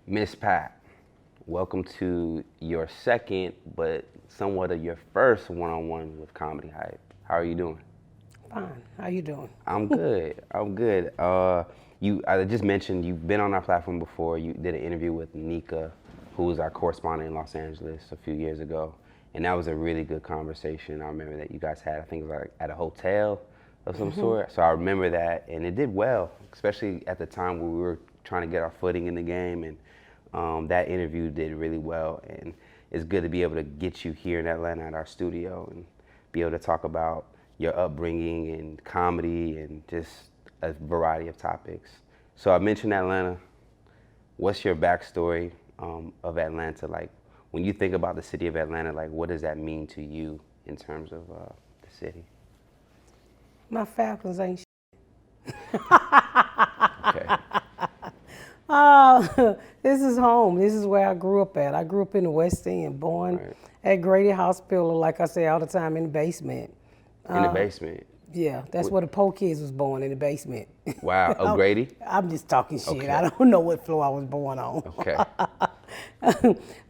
Miss Pat, welcome to your second, but somewhat of your first one-on-one with Comedy Hype. How are you doing? Fine. How you doing? I'm good. I'm good. I just mentioned you've been on our platform before. You did an interview with Nika, who was our correspondent in Los Angeles a few years ago, and that was a really good conversation. I remember that you guys had. I think it was like at a hotel of some sort. So I remember that, and it did well, especially at the time when we were trying to get our footing in the game, and that interview did really well. And it's good to be able to get you here in Atlanta at our studio and be able to talk about your upbringing and comedy and just a variety of topics. So I mentioned Atlanta. What's your backstory of Atlanta? Like, when you think about the city of Atlanta, like, what does that mean to you in terms of the city? My Falcons ain't Okay. This is home. This is where I grew up at. I grew up in the West End, born Right. at Grady Hospital, like I say all the time, in the basement. In the basement. Yeah, that's where the poor kids was born, in the basement. Wow. O'Grady? I'm just talking shit. Okay. I don't know what floor I was born on. Okay.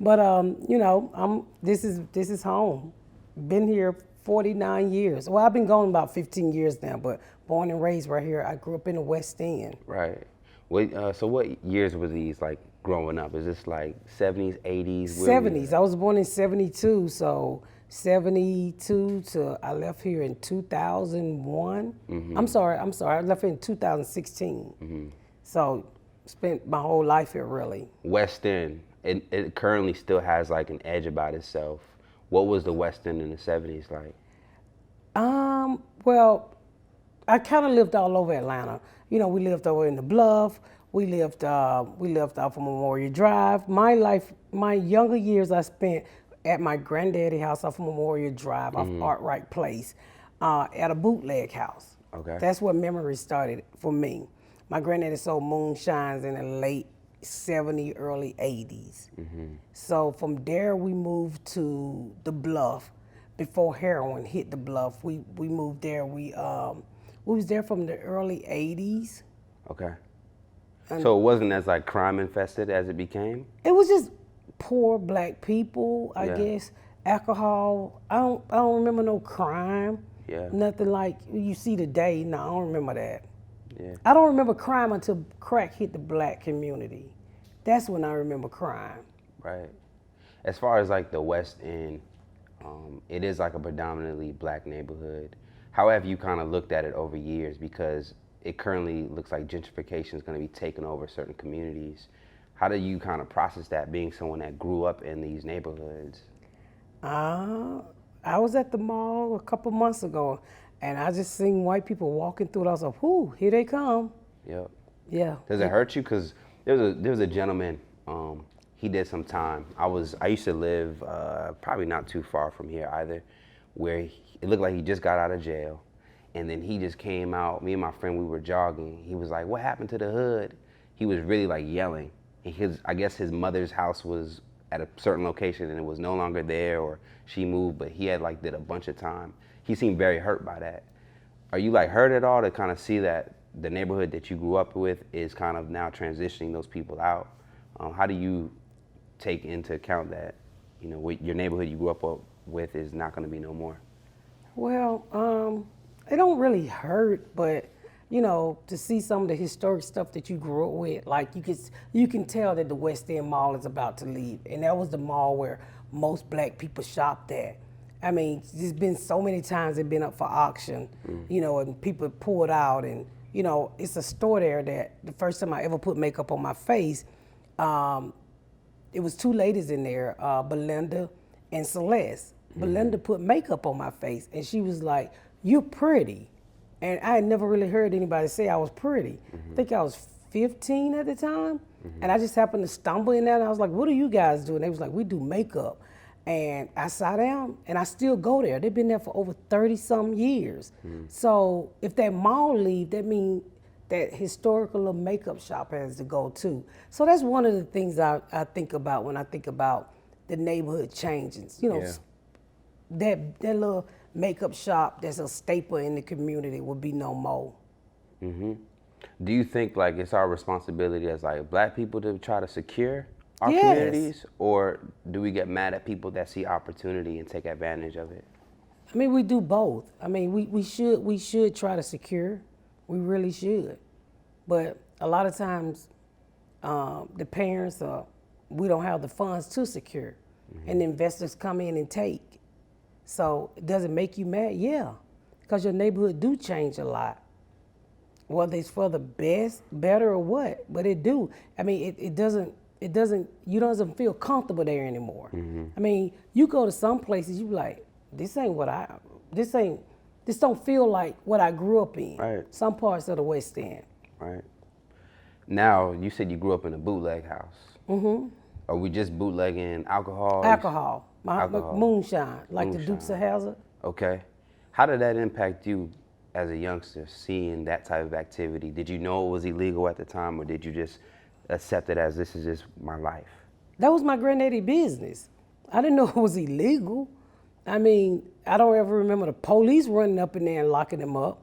But this is home. Been here 49 years. Well, I've been gone about 15 years now, but born and raised right here. I grew up in the West End. Right. So what years were these, like, growing up? Is this like 70s, 80s? 70s. I was born in 72, so 72 to I left here in 2001. I'm sorry. I left here in 2016. So spent my whole life here, really. West End, it currently still has like an edge about itself. What was the West End in the 70s like? Well, I kind of lived all over Atlanta. You know, we lived over in the Bluff. We lived off of Memorial Drive. My younger years I spent at my granddaddy house off of Memorial Drive, off Arkwright Place, at a bootleg house. Okay. That's where memories started for me. My granddaddy sold moonshines in the late 70s, early 80s. So from there we moved to the Bluff. Before heroin hit the Bluff, we moved there. We was there from the early 80s. Okay. So it wasn't as like crime infested as it became? It was just poor black people, I Yeah. guess. Alcohol. I don't remember no crime. Yeah. Nothing like you see today. No, I don't remember that. Yeah. I don't remember crime until crack hit the black community. That's when I remember crime. Right. As far as like the West End, it is like a predominantly black neighborhood. How have you kind of looked at it over years? Because it currently looks like gentrification is going to be taking over certain communities. How do you kind of process that, being someone that grew up in these neighborhoods? I was at the mall a couple months ago, and I just seen white people walking through it. I was like, "Whoo, here they come!" Yep. Yeah. Does it hurt you? Because there was a gentleman. He did some time. I used to live probably not too far from here either, where it looked like he just got out of jail, and then he just came out. Me and my friend, we were jogging. He was like, "What happened to the hood?" He was really like yelling. I guess his mother's house was at a certain location and it was no longer there, or she moved, but he had like did a bunch of time. He seemed very hurt by that. Are you like hurt at all to kind of see that the neighborhood that you grew up with is kind of now transitioning those people out? How do you take into account that, you know, your neighborhood you grew up with is not going to be no more? Well, it don't really hurt, but you know, to see some of the historic stuff that you grew up with, like you can tell that the West End Mall is about to leave, and that was the mall where most black people shopped at. I mean, there's been so many times it's been up for auction, you know, and people pull it out, and you know, it's a store there that the first time I ever put makeup on my face, it was two ladies in there, Belinda and Celeste. Belinda put makeup on my face, and she was like, "You're pretty." And I had never really heard anybody say I was pretty. I think I was 15 at the time. And I just happened to stumble in there, and I was like, "What do you guys do?" And they was like, "We do makeup." And I sat down, and I still go there. They've been there for over 30-some years. So if that mall leave, that means that historical little makeup shop has to go too. So that's one of the things I think about when I think about the neighborhood changes. You know, Yeah. that little makeup shop that's a staple in the community will be no more. Do you think like it's our responsibility as like black people to try to secure our Yes. communities, or do we get mad at people that see opportunity and take advantage of it? I mean, we do both. I mean, we should try to secure. We really should. But a lot of times, the parents we don't have the funds to secure, and the investors come in and take. So does it make you mad? Yeah, because your neighborhood do change a lot. Whether it's for the best, better, or what, but it do. I mean, it doesn't. You doesn't feel comfortable there anymore. I mean, you go to some places, you be like, this don't feel like what I grew up in. Right. Some parts of the West End. Right. Now, you said you grew up in a bootleg house. Mm-hmm. Are we just bootlegging alcohol? Alcohol. Alcohol. Moonshine, like the Moonshine. Dukes of Hazzard. Okay. How did that impact you as a youngster, seeing that type of activity? Did you know it was illegal at the time, or did you just accept it as this is just my life? That was my granddaddy business. I didn't know it was illegal. I mean, I don't ever remember the police running up in there and locking him up.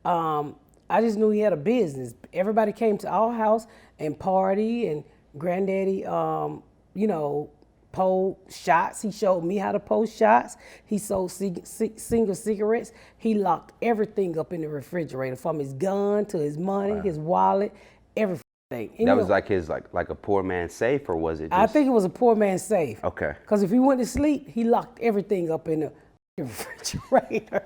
I just knew he had a business. Everybody came to our house and party, and granddaddy, pulled shots. He showed me how to pull shots. He sold single cigarettes. He locked everything up in the refrigerator, from his gun to his money, his wallet, everything. And That was like his like a poor man's safe, or was it just... I think it was a poor man's safe. Okay. Because if he went to sleep, he locked everything up in the refrigerator.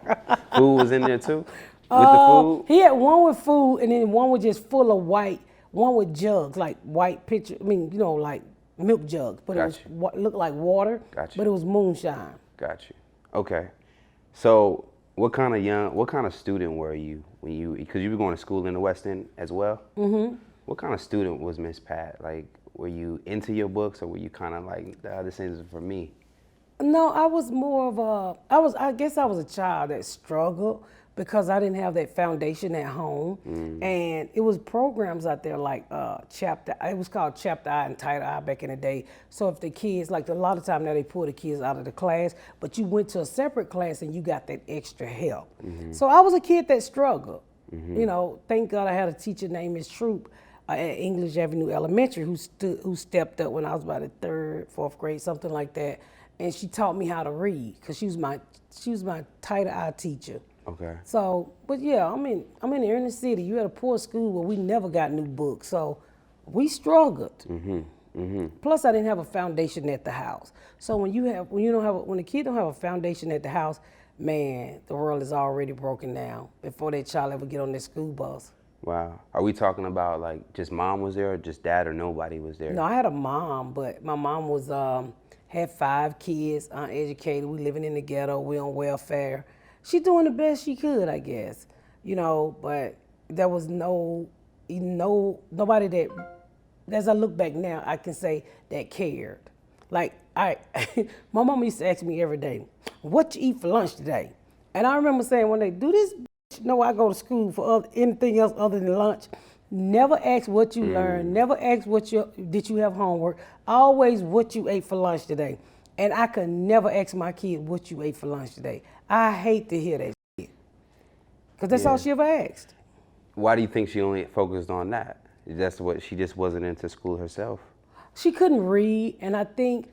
Food was in there too? With the food? He had one with food, and then one was just full of white, one with jugs, like white pitcher, like milk jugs, but it was looked like water, Gotcha. but it was moonshine. Got you. Okay. So what kind of student were you when because you were going to school in the West End as well? Mm-hmm. What kind of student was Miss Pat? Like, were you into your books, or were you kind of like, this isn't for me? No, I was more of I guess I was a child that struggled because I didn't have that foundation at home. And it was programs out there like Chapter, it was called Chapter I and Title I back in the day. So if the kids, like a lot of time now they pull the kids out of the class, but you went to a separate class and you got that extra help. So I was a kid that struggled. Thank God I had a teacher named Miss Troop at English Avenue Elementary who stepped up when I was about the 3rd, 4th grade, something like that. And she taught me how to read because she was my Title I teacher. Okay. So, but yeah, I'm in the inner city. You had a poor school where we never got new books, so we struggled. Plus, I didn't have a foundation at the house. So when a kid don't have a foundation at the house, man, the world is already broken down before that child ever get on that school bus. Wow. Are we talking about like just mom was there, or just dad, or nobody was there? No, I had a mom, but my mom was had 5 kids, uneducated. We living in the ghetto. We on welfare. She doing the best she could, I guess, but there was nobody that, as I look back now, I can say that cared. Like my mama used to ask me every day, what you eat for lunch today? And I remember saying one day, do this know I go to school for anything else other than lunch? Never ask what you learned, never ask did you have homework, always what you ate for lunch today. And I could never ask my kid what you ate for lunch today. I hate to hear that shit. Because that's all she ever asked. Why do you think she only focused on that? That's what she just wasn't into school herself? She couldn't read, and I think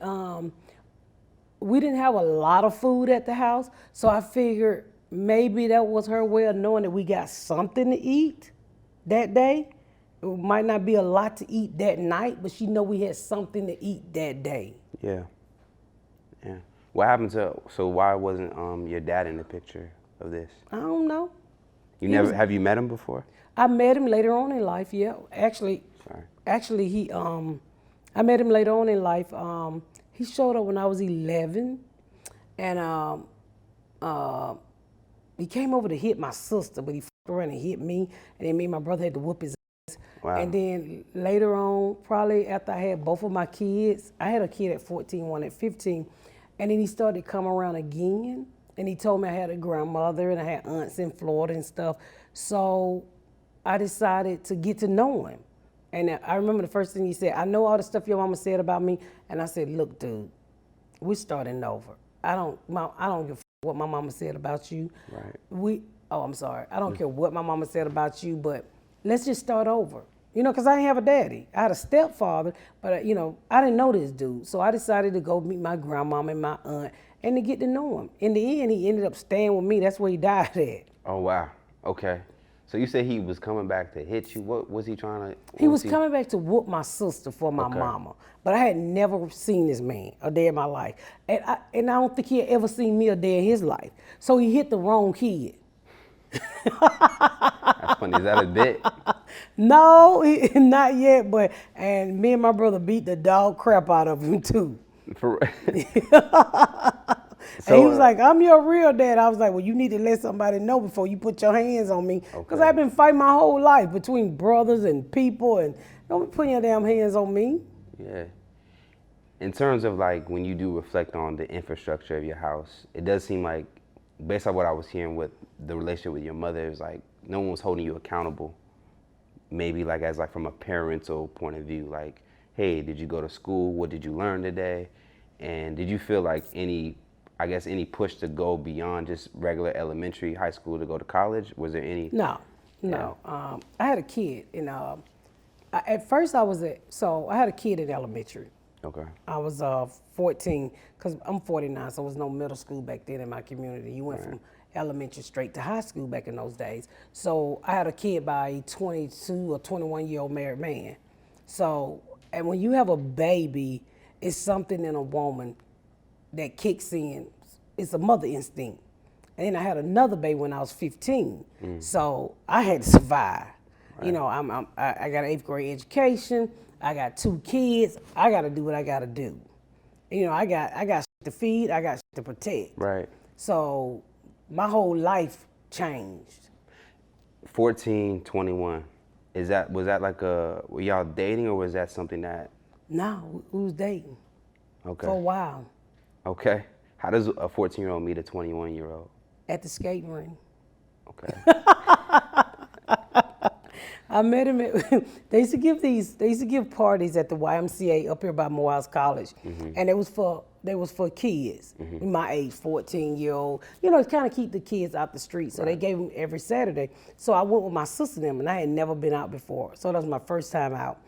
we didn't have a lot of food at the house, so I figured maybe that was her way of knowing that we got something to eat that day. It might not be a lot to eat that night, but she know we had something to eat that day. Yeah. Yeah. What happened so why wasn't your dad in the picture of this? I don't know. Have you met him before? I met him later on in life, yeah. Actually, I met him later on in life. He showed up when I was 11, and he came over to hit my sister, but he fucked around and hit me, and then me and my brother had to whoop his ass. Wow. And then later on, probably after I had both of my kids, I had a kid at 14, one at 15, and then he started to come around again, and he told me I had a grandmother and I had aunts in Florida and stuff. So I decided to get to know him. And I remember the first thing he said, I know all the stuff your mama said about me. And I said, look, dude, we're starting over. I don't give a what my mama said about you. Right. I'm sorry. I don't care what my mama said about you, but let's just start over. You know, because I didn't have a daddy. I had a stepfather, but, I didn't know this dude. So I decided to go meet my grandmama and my aunt and to get to know him. In the end, he ended up staying with me. That's where he died at. Oh, wow. Okay. So you said he was coming back to hit you. What was he trying to? He was coming back to whoop my sister for my mama. But I had never seen this man a day in my life. And I don't think he had ever seen me a day in his life. So he hit the wrong kid. That's funny. Is that a bit? No, not yet. And me and my brother beat the dog crap out of him too. For, And he was like, I'm your real dad. I was like, well, you need to let somebody know before you put your hands on me. Because I've been fighting my whole life between brothers and people, and don't be putting your damn hands on me. Yeah. In terms of like when you do reflect on the infrastructure of your house, it does seem like, based on what I was hearing with the relationship with your mother, it was like no one was holding you accountable. Maybe like as like from a parental point of view, like, hey, did you go to school? What did you learn today? And did you feel like any push to go beyond just regular elementary, high school to go to college? Was there any? No. I had a kid, and at first I had a kid in elementary. Okay. I was 14, because I'm 49, so there was no middle school back then in my community. You went from elementary straight to high school back in those days. So I had a kid by a 22 or 21-year-old married man. So, and when you have a baby, it's something in a woman that kicks in. It's a mother instinct. And then I had another baby when I was 15. So I had to survive. Right. You know, I got an 8th grade education. I got 2 kids. I got to do what I got to do. You know, I got shit to feed. I got shit to protect. Right. So my whole life changed. 14, 21. Was that like were y'all dating, or was that something that? No, we was dating. Okay. For a while. Okay. How does a 14-year-old meet a 21-year-old? At the skating ring. Okay. I met him they used to give parties at the YMCA up here by Morehouse College. And they was for kids, my age, 14-year-old. You know, to kind of keep the kids out the street. So they gave them every Saturday. So I went with my sister and them, and I had never been out before. So that was my first time out.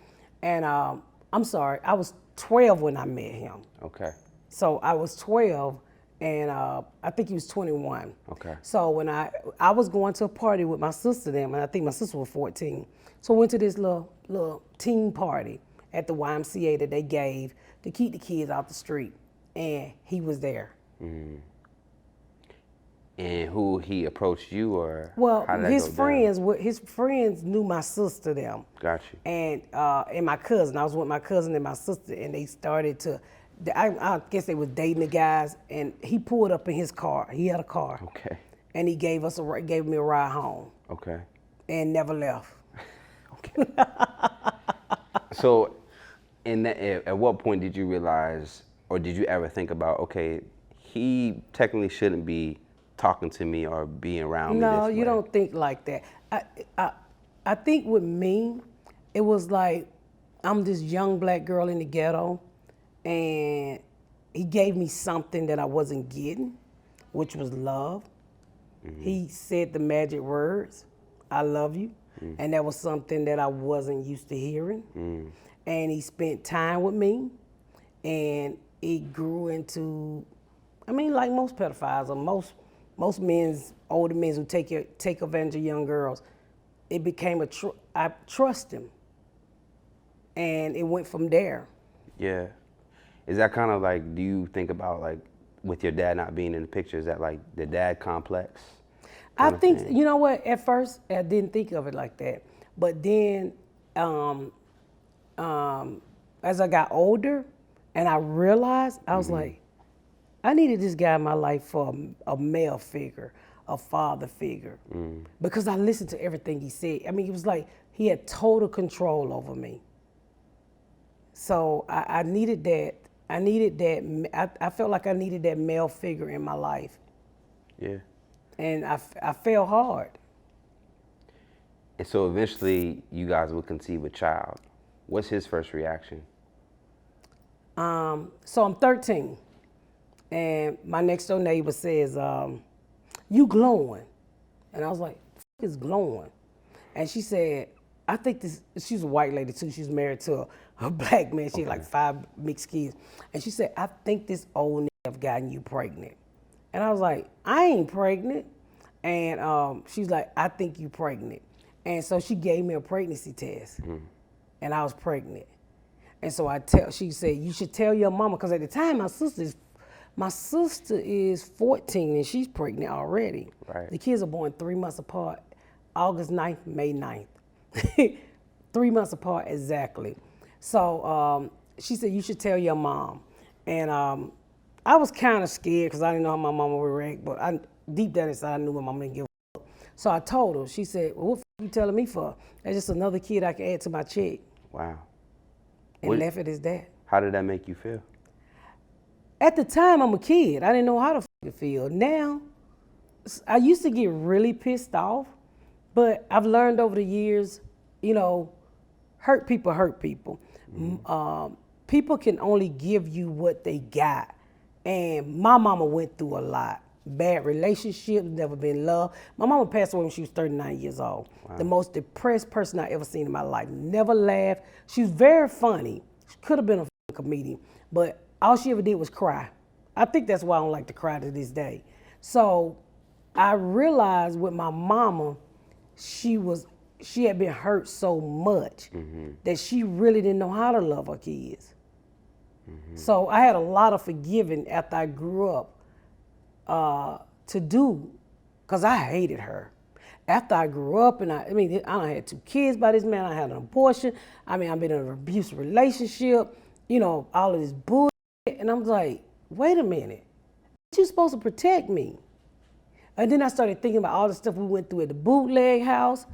And I'm sorry, I was 12 when I met him. Okay. So I was 12, and I think he was 21. Okay. So when I was going to a party with my sister then, and I think my sister was 14. So I went to this little teen party at the YMCA that they gave to keep the kids out the street, and he was there. And who he approached you, or? Well, how did that his go friends, down? his friends knew my sister them. Got you. And my cousin. I was with my cousin and my sister, and they started to. I guess they was dating the guys, and he pulled up in his car. He had a car. Okay. And he gave me a ride home. Okay. And never left. Okay. So, at what point did you realize, or did you ever think about, okay, he technically shouldn't be talking to me or being around me this way? No, you don't think like that. I think with me, it was like I'm this young black girl in the ghetto, and he gave me something that I wasn't getting, which was love. He said the magic words, I love you. And that was something that I wasn't used to hearing. And he spent time with me, and it grew into, I mean, like most pedophiles or most older men who take advantage of young girls, it became I trust him. And it went from there. Yeah. Is that kind of like, do you think about like, with your dad not being in the picture, is that like the dad complex? I think, you know what, at first I didn't think of it like that. But then as I got older and I realized, I was like, I needed this guy in my life for a male figure, a father figure. Because I listened to everything he said. I mean, it was like he had total control over me. So I needed that. I felt like I needed that male figure in my life. Yeah. And I fell hard. And so eventually you guys will conceive a child. What's his first reaction? So I'm 13, and my next door neighbor says, you glowing. And I was like, the fuck is glowing? And she said, I think she's a white lady too. She's married to a black man. She had like 5 mixed kids. And she said, I think this old nigga have gotten you pregnant. And I was like, I ain't pregnant. And she's like, I think you pregnant. And so she gave me a pregnancy test. And I was pregnant. And so she said, you should tell your mama, because at the time my sister is 14 and she's pregnant already. Right. The kids are born 3 months apart, August 9th, May 9th. 3 months apart exactly. So she said, you should tell your mom. And I was kind of scared because I didn't know how my mama would react, but deep down inside I knew my mama didn't give a fuck. So I told her. She said, well, what the f you telling me for? That's just another kid I can add to my check. Wow. And left it as that. How did that make you feel? At the time, I'm a kid. I didn't know how to feel. Now, I used to get really pissed off, but I've learned over the years, you know, hurt people hurt people. People can only give you what they got. And my mama went through a lot. Bad relationships, never been loved. My mama passed away when she was 39 years old. Wow. The most depressed person I ever seen in my life. Never laughed. She was very funny. She could have been a comedian, but all she ever did was cry. I think that's why I don't like to cry to this day. So I realized with my mama, she had been hurt so much that she really didn't know how to love her kids. So I had a lot of forgiving after I grew up to do, because I hated her. After I grew up, and I had 2 kids by this man, I had an abortion. I've been in an abusive relationship, you know, all of this bullshit. And I'm like, wait a minute, you're supposed to protect me. And then I started thinking about all the stuff we went through at the bootleg house,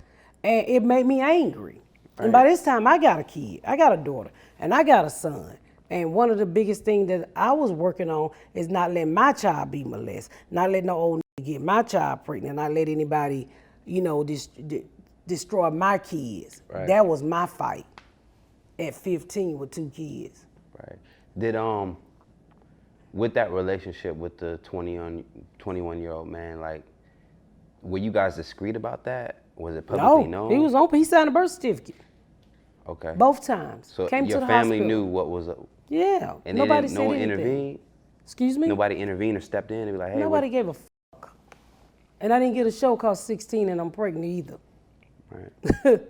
and it made me angry. Right. And by this time, I got a kid, I got a daughter, and I got a son. And one of the biggest things that I was working on is not letting my child be molested, not letting no old nigga get my child pregnant, not let anybody, you know, destroy my kids. Right. That was my fight at 15 with 2 kids. Right. Did with that relationship with the 21-year-old man, like, were you guys discreet about that? Was it publicly known? No, he was open. He signed a birth certificate. Okay. Both times. So came your to the family hospital. knew what was up. Yeah. And nobody said no one anything. intervened? Excuse me? Nobody intervened or stepped in and be like, hey. Nobody gave a fuck. And I didn't get a show called 16 and I'm pregnant either. Right.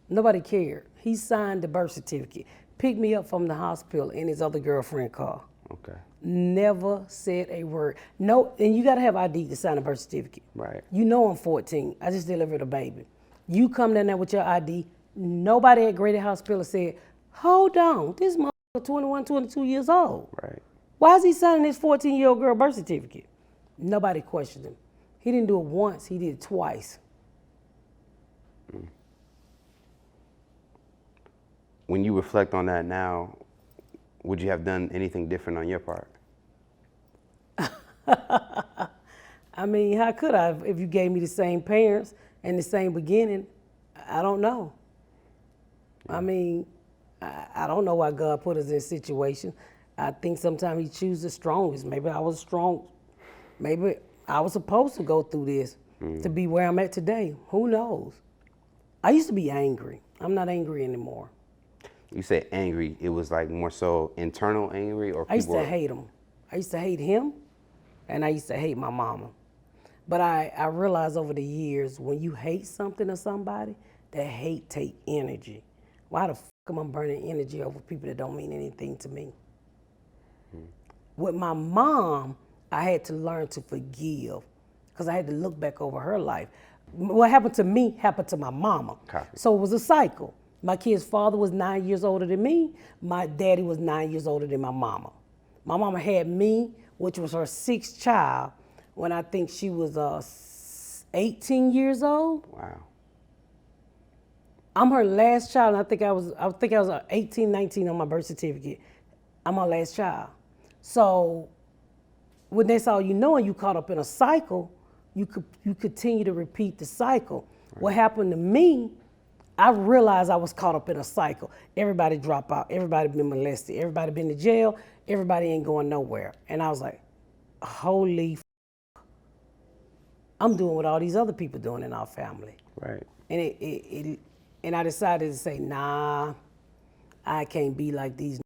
Nobody cared. He signed the birth certificate, picked me up from the hospital in his other girlfriend's car. Okay. Never said a word. No, and you gotta have ID to sign a birth certificate. Right. You know I'm 14. I just delivered a baby. You come down there with your ID. Nobody at Grady Hospital said, hold on, this motherfucker 21, 22 years old. Right. Why is he signing this 14-year-old girl birth certificate? Nobody questioned him. He didn't do it once, he did it twice. When you reflect on that now, would you have done anything different on your part? I mean, how could I if you gave me the same parents and the same beginning? I don't know. Yeah. I mean, I don't know why God put us in situations. I think sometimes he chooses the strongest. Maybe I was strong. Maybe I was supposed to go through this to be where I'm at today. Who knows? I used to be angry. I'm not angry anymore. You say angry, it was like more so internal angry, or people? I used to hate him. I used to hate him, and I used to hate my mama. But I realized over the years, when you hate something or somebody, that hate take energy. Why the fuck am I burning energy over people that don't mean anything to me? With my mom, I had to learn to forgive, because I had to look back over her life. What happened to me happened to my mama. Copy. So it was a cycle. My kid's father was 9 years older than me. My daddy was 9 years older than my mama. My mama had me, which was her 6th child, when I think she was 18 years old. Wow. I'm her last child, and I think I was 18, 19 on my birth certificate. I'm her last child. So when that's all you know and you caught up in a cycle, you continue to repeat the cycle. Right. What happened to me, I realized I was caught up in a cycle. Everybody drop out, everybody been molested, everybody been to jail, everybody ain't going nowhere. And I was like, holy f***, I'm doing what all these other people doing in our family. Right. And And I decided to say, nah, I can't be like these.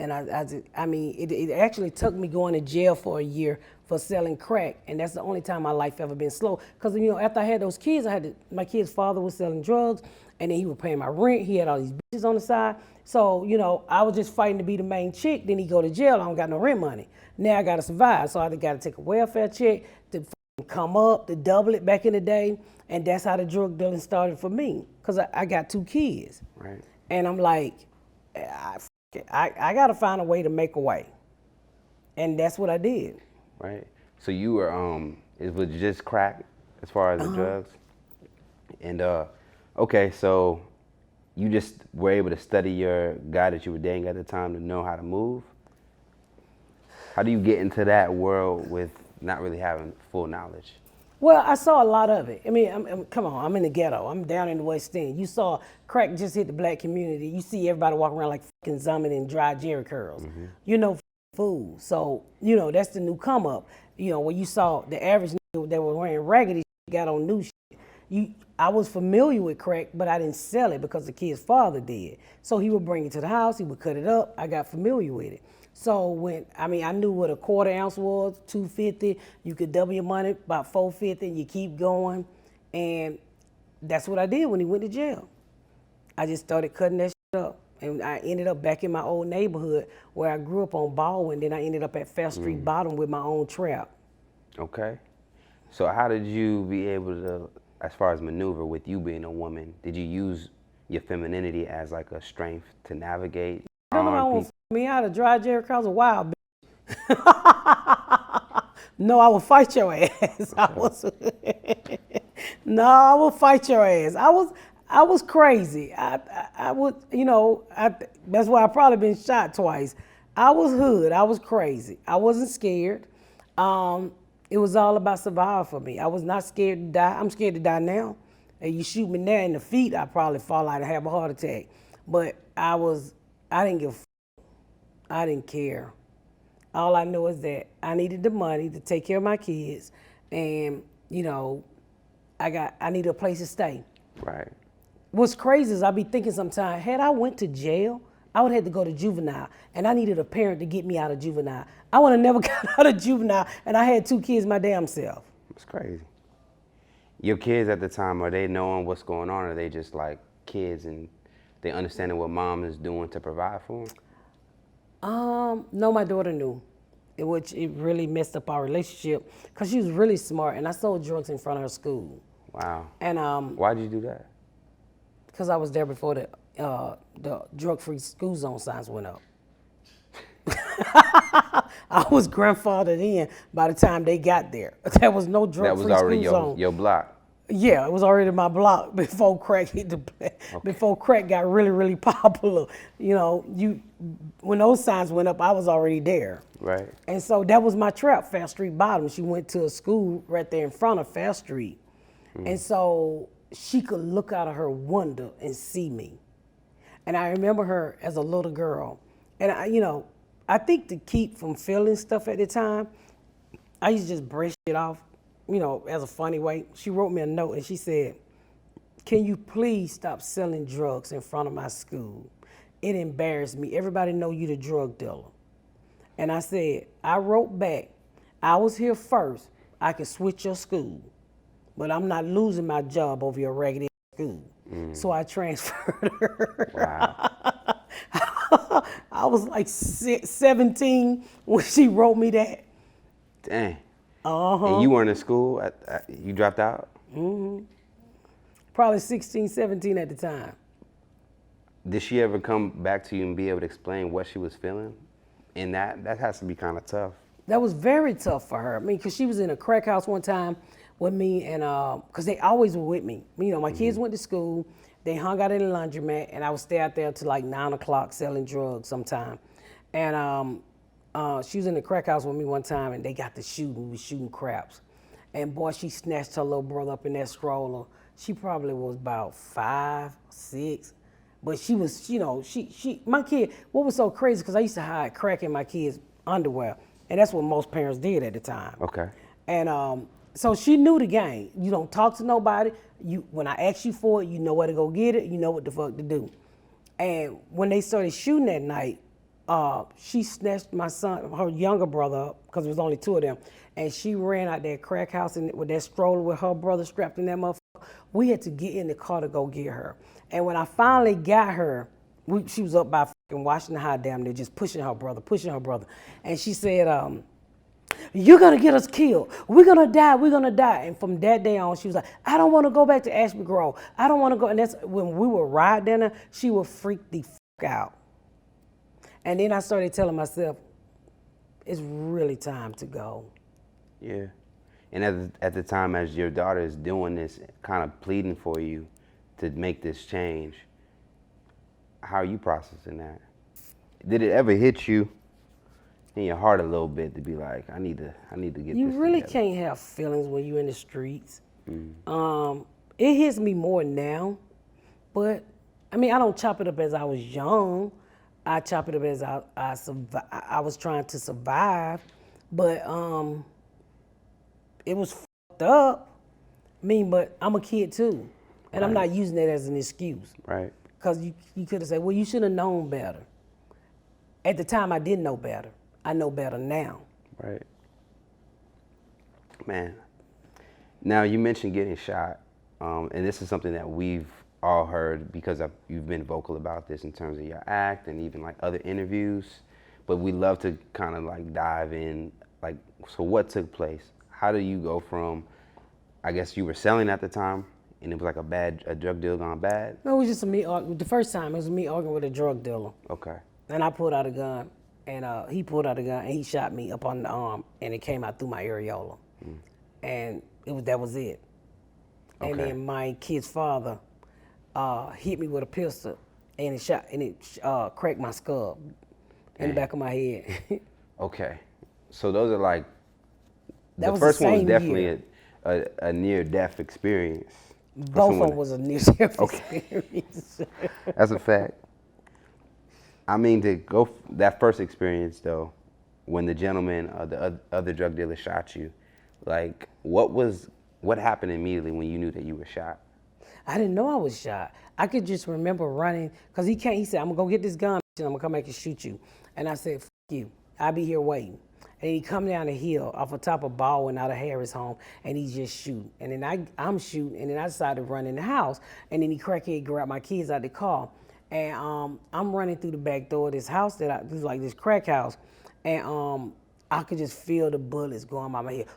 And I mean, it actually took me going to jail for a year for selling crack, and that's the only time my life ever been slow. Cause after I had those kids, my kid's father was selling drugs, and then he was paying my rent. He had all these bitches on the side, so I was just fighting to be the main chick. Then he go to jail. I don't got no rent money. Now I gotta survive, so I got to take a welfare check to come up, to double it back in the day, and that's how the drug dealing started for me. Cause I got 2 kids, Right. and I'm like, I got to find a way to make a way. And that's what I did. Right. So you were it was just crack as far as the drugs. And okay, so you just were able to study your guy that you were dating at the time to know how to move. How do you get into that world with not really having full knowledge? Well, I saw a lot of it. I mean, come on, I'm in the ghetto. I'm down in the West End. You saw crack just hit the black community. You see everybody walking around like fucking Zumming and dry Jerry curls. Food. So, that's the new come up. When you saw the average nigga that was wearing raggedy shit got on new shit. I was familiar with crack, but I didn't sell it because the kid's father did. So he would bring it to the house, he would cut it up. I got familiar with it. So I knew what a quarter ounce was, $2.50. You could double your money about $4.50, and you keep going. And that's what I did when he went to jail. I just started cutting that shit up. And I ended up back in my old neighborhood where I grew up on Baldwin. Then I ended up at Fair Street Bottom with my own trap. Okay. So how did you be able to, as far as maneuver with you being a woman, did you use your femininity as like a strength to navigate? Me out of dry Jerry Curls, a wild bitch. No, I will fight your ass. No, I will fight your ass. I was crazy. I would, that's why I probably been shot twice. I was hood. I was crazy. I wasn't scared. It was all about survival for me. I was not scared to die. I'm scared to die now. And you shoot me now in the feet, I probably fall out and have a heart attack. But I didn't give a f. I didn't care. All I know is that I needed the money to take care of my kids, and I needed a place to stay. Right. What's crazy is I be thinking sometimes, had I went to jail, I would have to go to juvenile, and I needed a parent to get me out of juvenile. I would have never got out of juvenile, and I had 2 kids my damn self. It's crazy. Your kids at the time, are they knowing what's going on, or are they just like kids and they understanding what mom is doing to provide for them? No, my daughter knew, which it really messed up our relationship because she was really smart, and I sold drugs in front of her school. Wow. And why'd you do that? Because I was there before the drug-free school zone signs went up. I was grandfathered in by the time they got there. There was no drug-free school zone. That was already your block. Yeah, it was already my block before crack hit before crack got really, really popular. When those signs went up, I was already there. Right. And so that was my trap, Fair Street Bottom. She went to a school right there in front of Fair Street. And so she could look out of her window and see me. And I remember her as a little girl. And I think to keep from feeling stuff at the time, I used to just brush it off, as a funny way. She wrote me a note and she said, "Can you please stop selling drugs in front of my school? It embarrassed me. Everybody know you the drug dealer." And I said, I wrote back, "I was here first. I can switch your school, but I'm not losing my job over your raggedy school." So I transferred her. Wow. I was like 17 when she wrote me that. Dang. And you weren't in school? You dropped out? Probably 16, 17 at the time. Did she ever come back to you and be able to explain what she was feeling? And that has to be kind of tough. That was very tough for her. I mean, because she was in a crack house one time with me, and because they always were with me. My kids went to school, they hung out in the laundromat, and I would stay out there till like 9 o'clock selling drugs sometime. And she was in the crack house with me one time, and they got to shooting. We was shooting craps. And boy, she snatched her little brother up in that stroller. She probably was about 5, 6. But she was, my kid, what was so crazy, because I used to hide crack in my kids' underwear. And that's what most parents did at the time. Okay. And So she knew the game. You don't talk to nobody. When I ask you for it, you know where to go get it. You know what the fuck to do. And when they started shooting that night, she snatched my son, her younger brother up, because there was only two of them, and she ran out that crack house with that stroller with her brother strapped in that motherfucker. We had to get in the car to go get her. And when I finally got her, she was up by fucking Washington High damn near, just pushing her brother. And she said, you're gonna get us killed. We're gonna die. And from that day on, she was like, I don't wanna go back to Ashby Grove. I don't wanna go. And that's when we would ride down there, she would freak the fuck out. And then I started telling myself, it's really time to go. Yeah. And at the time, as your daughter is doing this, kind of pleading for you to make this change, how are you processing that? Did it ever hit you in your heart a little bit to be like, I need to get You this really together? can't have feelings when you're in the streets. It hits me more now, but I mean, I don't chop it up as I was young. I chop it up as I was trying to survive, but it was fucked up. I mean, but I'm a kid too, and I'm not using that as an excuse. Right. Because you could have said, well, you should have known better. At the time, I didn't know better. I know better now. Right. Man. Now, you mentioned getting shot, and this is something that we've all heard because you've been vocal about this in terms of your act and even like other interviews, but we love to kind of like dive in, like, so what took place? How do you go from, I guess you were selling at the time, and it was like a drug deal gone bad? No, it was just me. The first time, it was me arguing with a drug dealer. Okay. And I pulled out a gun, and he pulled out a gun, and he shot me up on the arm, and it came out through my areola. And that was it. And Okay. then my kid's father hit me with a pistol, and it cracked my skull in the back of my head. Okay. So those are like, That the was first the one was same definitely year. a near-death experience. Both of them was a near-death experience. That's a fact. I mean, to go that first experience though, when the gentleman, the other drug dealer shot you, like what happened immediately when you knew that you were shot? I didn't know I was shot. I could just remember running, because he said, I'm gonna go get this gun, and I'm gonna come back and shoot you. And I said, fuck you, I'll be here waiting. And he come down the hill off the top of Baldwin out of Harris home, and he's just shooting. And then I'm shooting, and then I decided to run in the house, and then he crackhead grabbed my kids out the car. And I'm running through the back door of this house this was like this crack house, and I could just feel the bullets going by my head.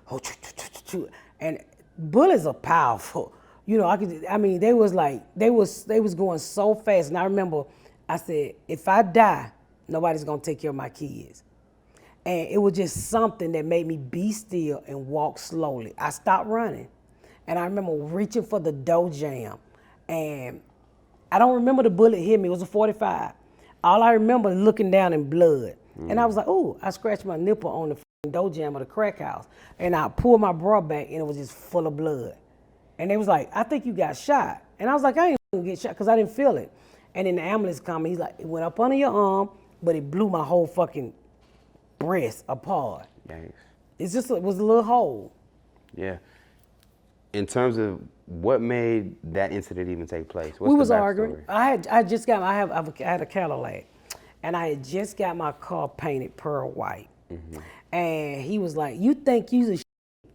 And bullets are powerful. You know, they was going so fast. And I remember I said, if I die, nobody's gonna take care of my kids. And it was just something that made me be still and walk slowly. I stopped running. And I remember reaching for the door jamb. And I don't remember the bullet hit me. It was a 45. All I remember is looking down in blood. And I was like, oh, I scratched my nipple on the door jamb of the crack house. And I pulled my bra back, and it was just full of blood. And they was like, I think you got shot. And I was like, I ain't gonna get shot, because I didn't feel it. And then the ambulance come, and he's like, it went up under your arm, but it blew my whole fucking breast apart. Yikes. It was a little hole. Yeah. In terms of what made that incident even take place, what's We was the arguing. backstory? I had a Cadillac, and I had just got my car painted pearl white. And he was like, you think you's a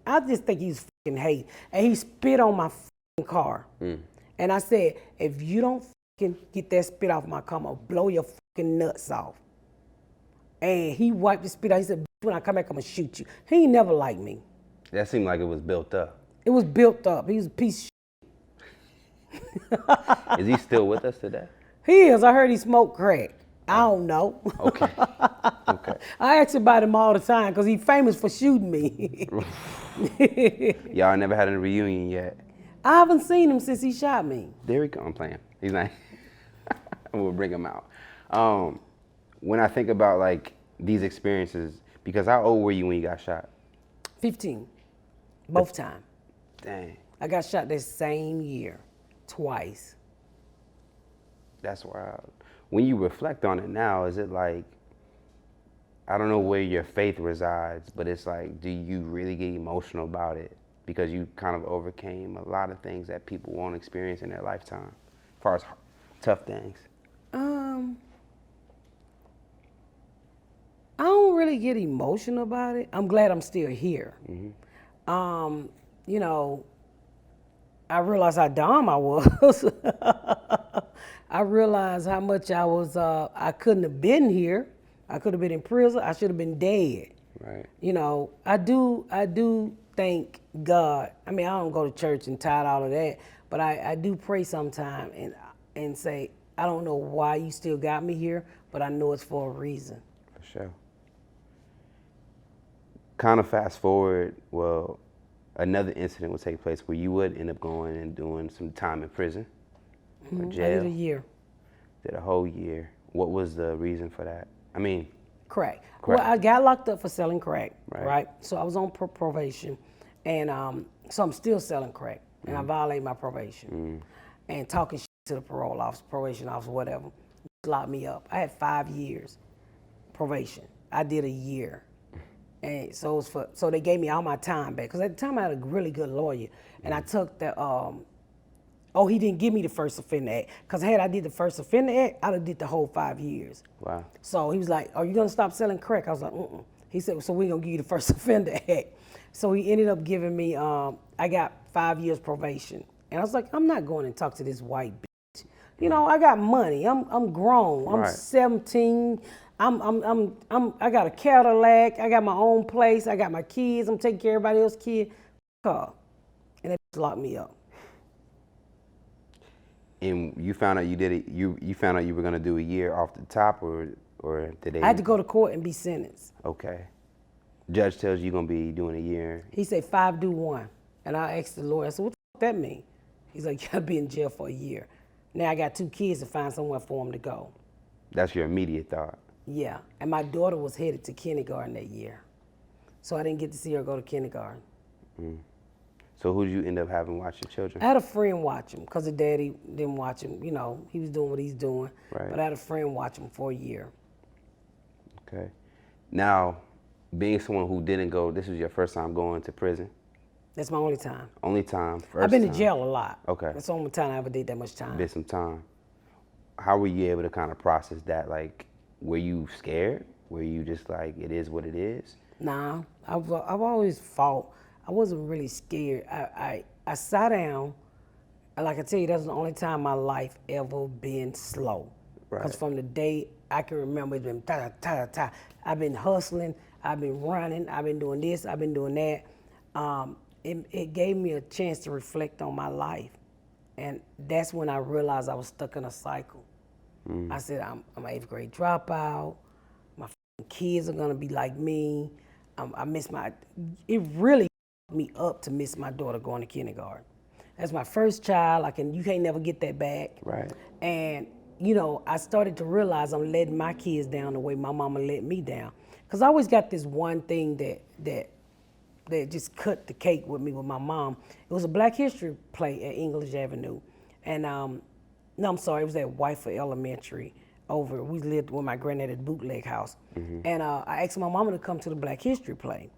I just think he's fucking hate. And he spit on my fucking car. And I said, if you don't fucking get that spit off my car, I'm gonna blow your fucking nuts off. And he wiped the spit out. He said, when I come back, I'm gonna shoot you. He ain't never liked me. That seemed like it was built up. It was built up. He was a piece of shit. Is he still with us today? He is. I heard he smoked crack. I don't know. Okay. Okay. I ask about him all the time because he's famous for shooting me. Y'all never had a reunion yet. I haven't seen him since he shot me. There we go. I'm playing. He's not. We'll bring him out. When I think about like these experiences, because how old were you when you got shot? 15. Both times. Dang. I got shot that same year, twice. That's wild. When you reflect on it now, is it like, I don't know where your faith resides, but it's like, do you really get emotional about it? because you kind of overcame a lot of things that people won't experience in their lifetime, as far as tough things? I don't really get emotional about it. I'm glad I'm still here. You know, I realized how dumb I was. I realized how much I couldn't have been here. I could have been in prison. I should have been dead. Right. You know, I do thank God. I mean, I don't go to church and tithe all of that, but I do pray sometime and say, I don't know why you still got me here, but I know it's for a reason. For sure. Kind of fast forward, well, another incident would take place where you would end up going and doing some time in prison or jail. I did a year. Did a whole year. What was the reason for that? I mean, Crack. Crack. Well, I got locked up for selling crack, Right. right? So I was on probation, and so I'm still selling crack, and I violated my probation, and talking shit to the parole officer, probation officer, whatever, locked me up. I had 5 years probation. I did a year, and so it was so they gave me all my time back because at the time I had a really good lawyer, and I took the Oh, he didn't give me the first offender act. Because had I did the first offender act, I'd have did the whole 5 years. wow. So he was like, are you going to stop selling crack? I was like, mm-mm. He said, so we're going to give you the first offender act. So he ended up giving me, I got 5 years probation. And I was like, I'm not going and talk to this white bitch. You know, I got money. I'm grown. I'm Right. 17. I got a Cadillac. I got my own place. I got my kids. I'm taking care of everybody else's kids. And they locked me up. And you found out you did it. You found out you were gonna do a year off the top, or did they? I had to go to court and be sentenced. Okay. Judge tells you you're gonna be doing a year. He said 5 do 1. And I asked the lawyer, I said, what the fuck that mean? He's like, you gotta be in jail for a year. Now I got 2 kids to find somewhere for them to go. That's your immediate thought. Yeah, and my daughter was headed to kindergarten that year. So I didn't get to see her go to kindergarten. So who did you end up having watch your children? I had a friend watch him because the daddy didn't watch him. You know, he was doing what he's doing. Right. But I had a friend watch him for a year. Okay. Now, being someone who didn't go, this was your first time going to prison? That's my only time. Only time? First I've been time. to jail a lot. Okay. That's the only time I ever did that much time. Did some time. How were you able to kind of process that? Like, were you scared? Were you just like, it is what it is? Nah, I've always fought. I wasn't really scared. I sat down, and like I tell you, that's the only time my life ever been slow. Right. Because from the day I can remember, it's been ta-ta-ta-ta. I've been hustling, I've been running, I've been doing this, I've been doing that. It gave me a chance to reflect on my life. And that's when I realized I was stuck in a cycle. I said, I'm an 8th grade dropout. My kids are gonna be like me. I miss it really me up to miss my daughter going to kindergarten. That's my first child. You can't never get that back. Right. And you know, I started to realize I'm letting my kids down the way my mama let me down. Cause I always got this one thing that just cut the cake with me with my mom. It was a Black History play at English Avenue, and no, I'm sorry, it was at Whiteford Elementary. We lived with my granddad at the bootleg house, and I asked my mama to come to the Black History play.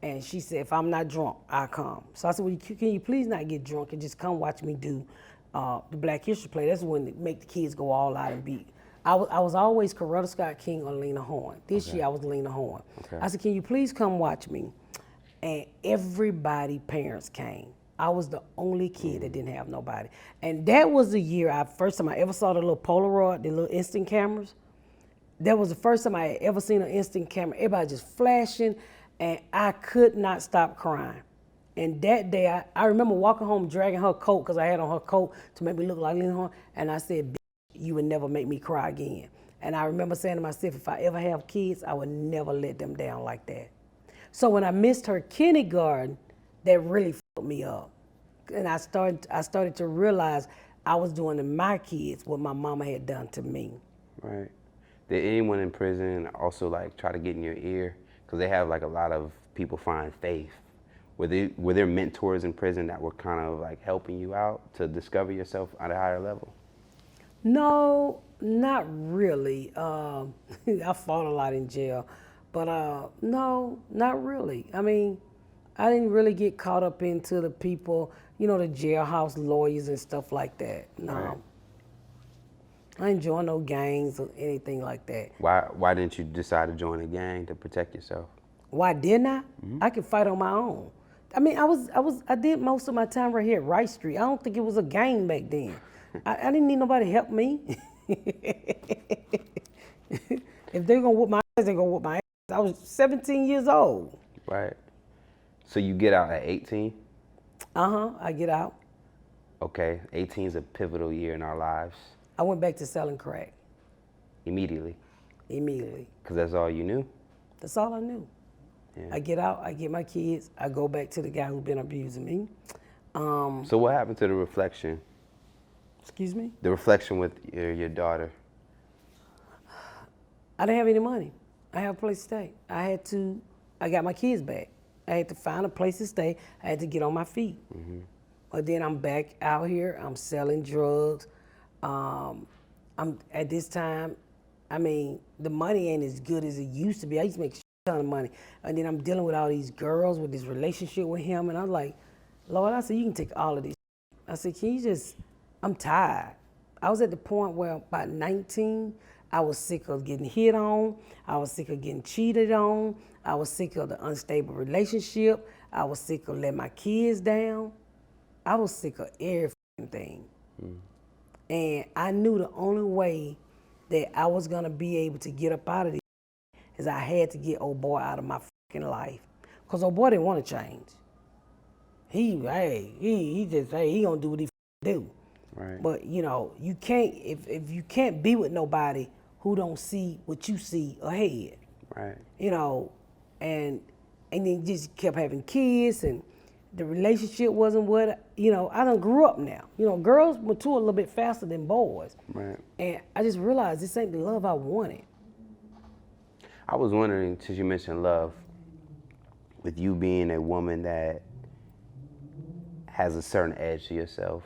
And she said, if I'm not drunk, I'll come. So I said, well, can you please not get drunk and just come watch me do the Black History play? That's when they make the kids go all out and beat. I was always Coretta Scott King or Lena Horne. This year I was Lena Horne. Okay. I said, can you please come watch me? And everybody parents came. I was the only kid that didn't have nobody. And that was the year first time I ever saw the little Polaroid, the little instant cameras. That was the first time I had ever seen an instant camera. Everybody just flashing. And I could not stop crying. And that day, I remember walking home dragging her coat because I had on her coat to make me look like Lena Horne. And I said, bitch, you would never make me cry again. And I remember saying to myself, if I ever have kids, I would never let them down like that. So when I missed her kindergarten, that really fucked me up. And I started to realize I was doing to my kids what my mama had done to me. Right. Did anyone in prison also like try to get in your ear? Because they have like a lot of people find faith. Were there mentors in prison that were kind of like helping you out to discover yourself at a higher level? No, not really. I fought a lot in jail, but no, not really. I mean, I didn't really get caught up into the people, the jailhouse lawyers and stuff like that. No. Right. I ain't join no gangs or anything like that. Why didn't you decide to join a gang to protect yourself? Why didn't I? I could fight on my own. I mean, I did most of my time right here at Rice Street. I don't think it was a gang back then. I didn't need nobody to help me. If they're gonna whoop my ass, they're gonna whoop my ass. I was 17 years old. Right. So you get out at 18? I get out. Okay, 18 is a pivotal year in our lives. I went back to selling crack Immediately, immediately. because that's all you knew? That's all I knew. Yeah. I get out, I get my kids, I go back to the guy who's been abusing me. So what happened to the reflection? Excuse me? The reflection with your daughter? I didn't have any money. I had a place to stay. I got my kids back. I had to find a place to stay. I had to get on my feet. But then I'm back out here. I'm selling drugs. I'm at this time, I mean, the money ain't as good as it used to be. I used to make a ton of money. And then I'm dealing with all these girls with this relationship with him. And I'm like, Lord, I said, you can take all of this. I said, can you just, I'm tired. I was at the point where about 19, I was sick of getting hit on. I was sick of getting cheated on. I was sick of the unstable relationship. I was sick of letting my kids down. I was sick of everything. And I knew the only way that I was gonna be able to get up out of this is I had to get old boy out of my fucking life. Cause old boy didn't want to change. He gonna do what he do. Right. But you can't if you can't be with nobody who don't see what you see ahead. Right. And then just kept having kids and the relationship wasn't what I done grew up now. Girls mature a little bit faster than boys. Right. And I just realized this ain't the love I wanted. I was wondering, since you mentioned love, with you being a woman that has a certain edge to yourself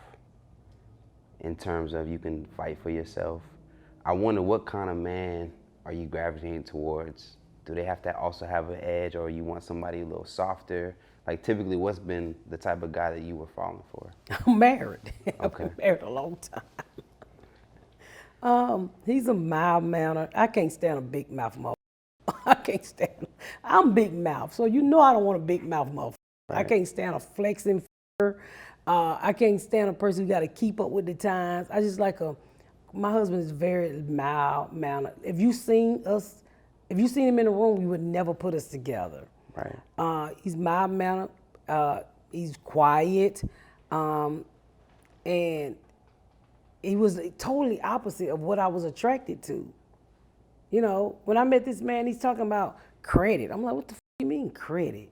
in terms of you can fight for yourself, I wonder what kind of man are you gravitating towards? Do they have to also have an edge, or you want somebody a little softer? Like, typically, what's been the type of guy that you were falling for? I'm married. Okay. I've been married a long time. He's a mild mannered. I can't stand a big mouth motherfucker. I can't stand him. I'm big mouth, so I don't want a big mouth motherfucker. Right. I can't stand a flexing I can't stand a person who got to keep up with the times. I just like my husband is very mild mannered. If you seen him in the room, you would never put us together. Right. He's mild mannered. He's quiet, and he was totally opposite of what I was attracted to. When I met this man, he's talking about credit. I'm like, what the you mean credit?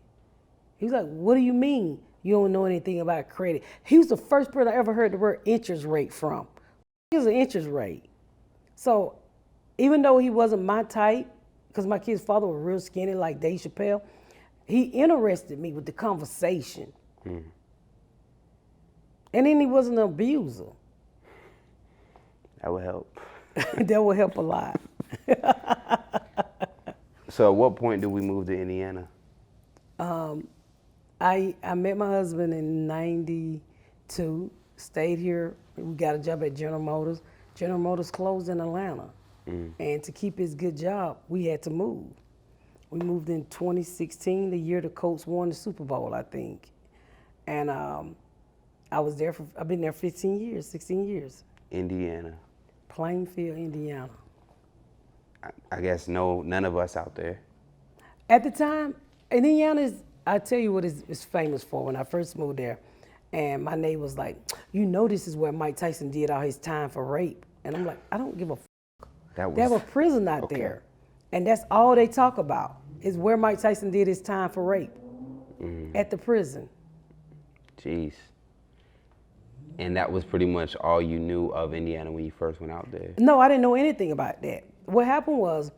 He's like, what do you mean you don't know anything about credit? He was the first person I ever heard the word interest rate from. What is an interest rate? So even though he wasn't my type, because my kid's father was real skinny like Dave Chappelle, he interested me with the conversation. And then he wasn't an abuser. That would help. That would help a lot. So at what point did we move to Indiana? I met my husband in 92, stayed here. We got a job at General Motors. General Motors closed in Atlanta. And to keep his good job, we had to move. We moved in 2016, the year the Colts won the Super Bowl, I think. And I've been there 15 years, 16 years. Indiana. Plainfield, Indiana. I guess none of us out there. At the time, Indiana I tell you what it's famous for. When I first moved there, and my neighbor was like, this is where Mike Tyson did all his time for rape. And I'm like, I don't give a fuck. They have a prison out there. And that's all they talk about, is where Mike Tyson did his time for rape, at the prison. Jeez. And that was pretty much all you knew of Indiana when you first went out there? No, I didn't know anything about that. What happened was,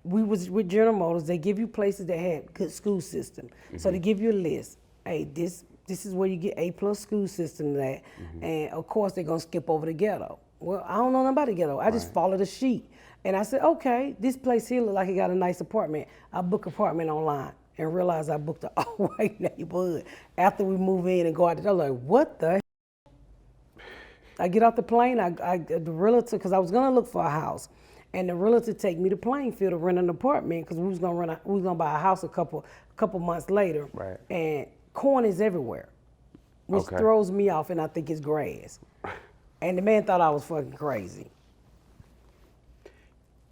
we was with General Motors. They give you places that had good school system. So they give you a list. Hey, this is where you get A+ school system at. And of course they're gonna skip over the ghetto. Well, I don't know nothing about the ghetto. I just followed the sheet. And I said, okay, this place here look like it got a nice apartment. I book apartment online. and realized I booked an all-white neighborhood. After we move in and go out, I'm like, what the? I get off the plane. The realtor, because I was gonna look for a house, and the realtor take me to Plainfield to rent an apartment because we was gonna buy a house a couple months later. Right. And corn is everywhere, which throws me off, and I think it's grass. And the man thought I was fucking crazy.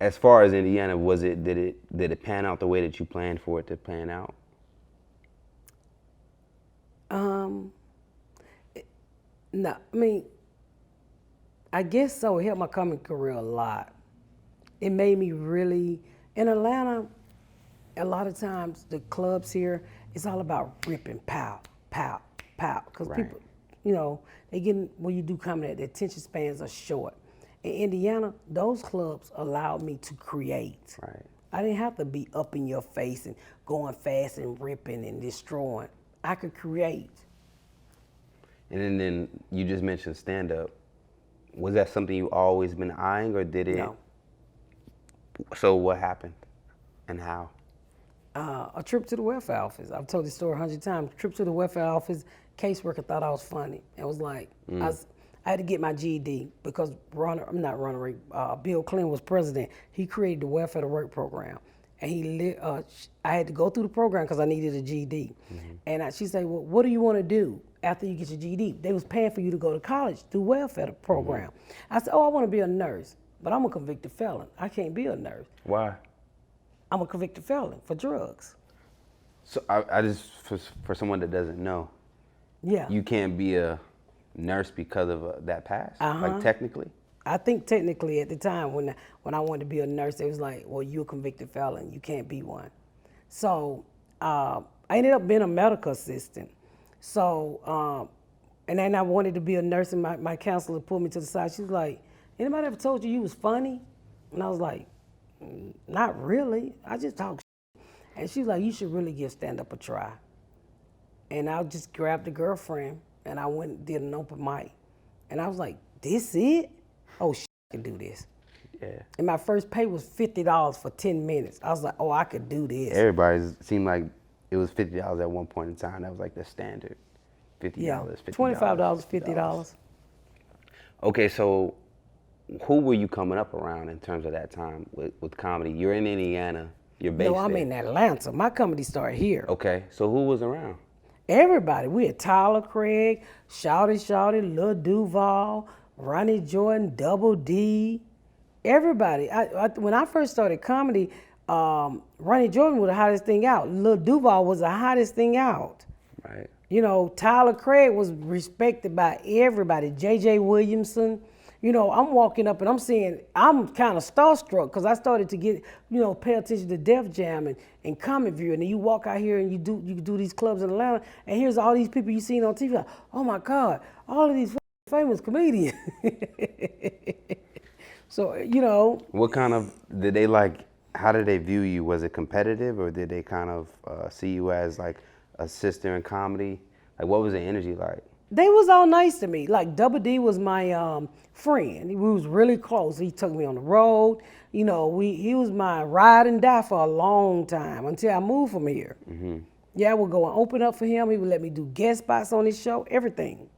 As far as Indiana, did it pan out the way that you planned for it to pan out? No, I mean, I guess so. It helped my comedy career a lot. It made me really, in Atlanta, a lot of times the clubs here, it's all about ripping, pow, pow, pow. Because people, you know, when you do comedy, the attention spans are short. In Indiana, those clubs allowed me to create. Right. I didn't have to be up in your face and going fast and ripping and destroying. I could create. And then you just mentioned stand-up. Was that something you always been eyeing, or did it? No. So what happened, and how? A trip to the welfare office. I've told this story 100 times. Trip to the welfare office. Caseworker thought I was funny. It was like I had to get my GED because Bill Clinton was president. He created the welfare to work program, and I had to go through the program because I needed a GED. And she said, "Well, what do you want to do after you get your GED?" They was paying for you to go to college through welfare program. I said, "Oh, I want to be a nurse, but I'm a convicted felon. I can't be a nurse." Why? I'm a convicted felon for drugs. So I just, for someone that doesn't know, you can't be a nurse because of that past, like technically. I think technically at the time when I wanted to be a nurse, they was like, "Well, you're a convicted felon. You can't be one." So I ended up being a medical assistant. So and then I wanted to be a nurse, and my counselor pulled me to the side. She was like, "Anybody ever told you was funny?" And I was like, "Not really. I just talk shit." And she was like, "You should really give stand-up a try." And I just grabbed a girlfriend, and I went and did an open mic. And I was like, "This it? Oh, shit, I can do this." Yeah. And my first pay was $50 for 10 minutes. I was like, "Oh, I could do this." Everybody seemed like it was $50 at one point in time. That was like the standard. $50, Yeah, $50. $25, $50. Okay, so who were you coming up around in terms of that time with comedy? You're in Indiana. You're based No, I'm there. in Atlanta. My comedy started here. Okay, so who was around? Everybody. We had Tyler Craig, Shawty, Lil Duval, Ronnie Jordan, Double D. Everybody. When I first started comedy, Ronnie Jordan was the hottest thing out. Lil Duval was the hottest thing out. Right. You know, Tyler Craig was respected by everybody. J.J. Williamson. You know, I'm walking up and I'm kind of starstruck because I started to get, pay attention to Def Jam and Comic View. And then you walk out here and you do these clubs in Atlanta, and here's all these people you seen on TV. Like, oh my God, all of these famous comedians. So, What kind of, how did they view you? Was it competitive, or did they kind of see you as like a sister in comedy? Like, what was the energy like? They was all nice to me. Like, Double D was my friend. We was really close. He took me on the road. He was my ride and die for a long time until I moved from here. Mm-hmm. Yeah, I would go and open up for him. He would let me do guest spots on his show, everything.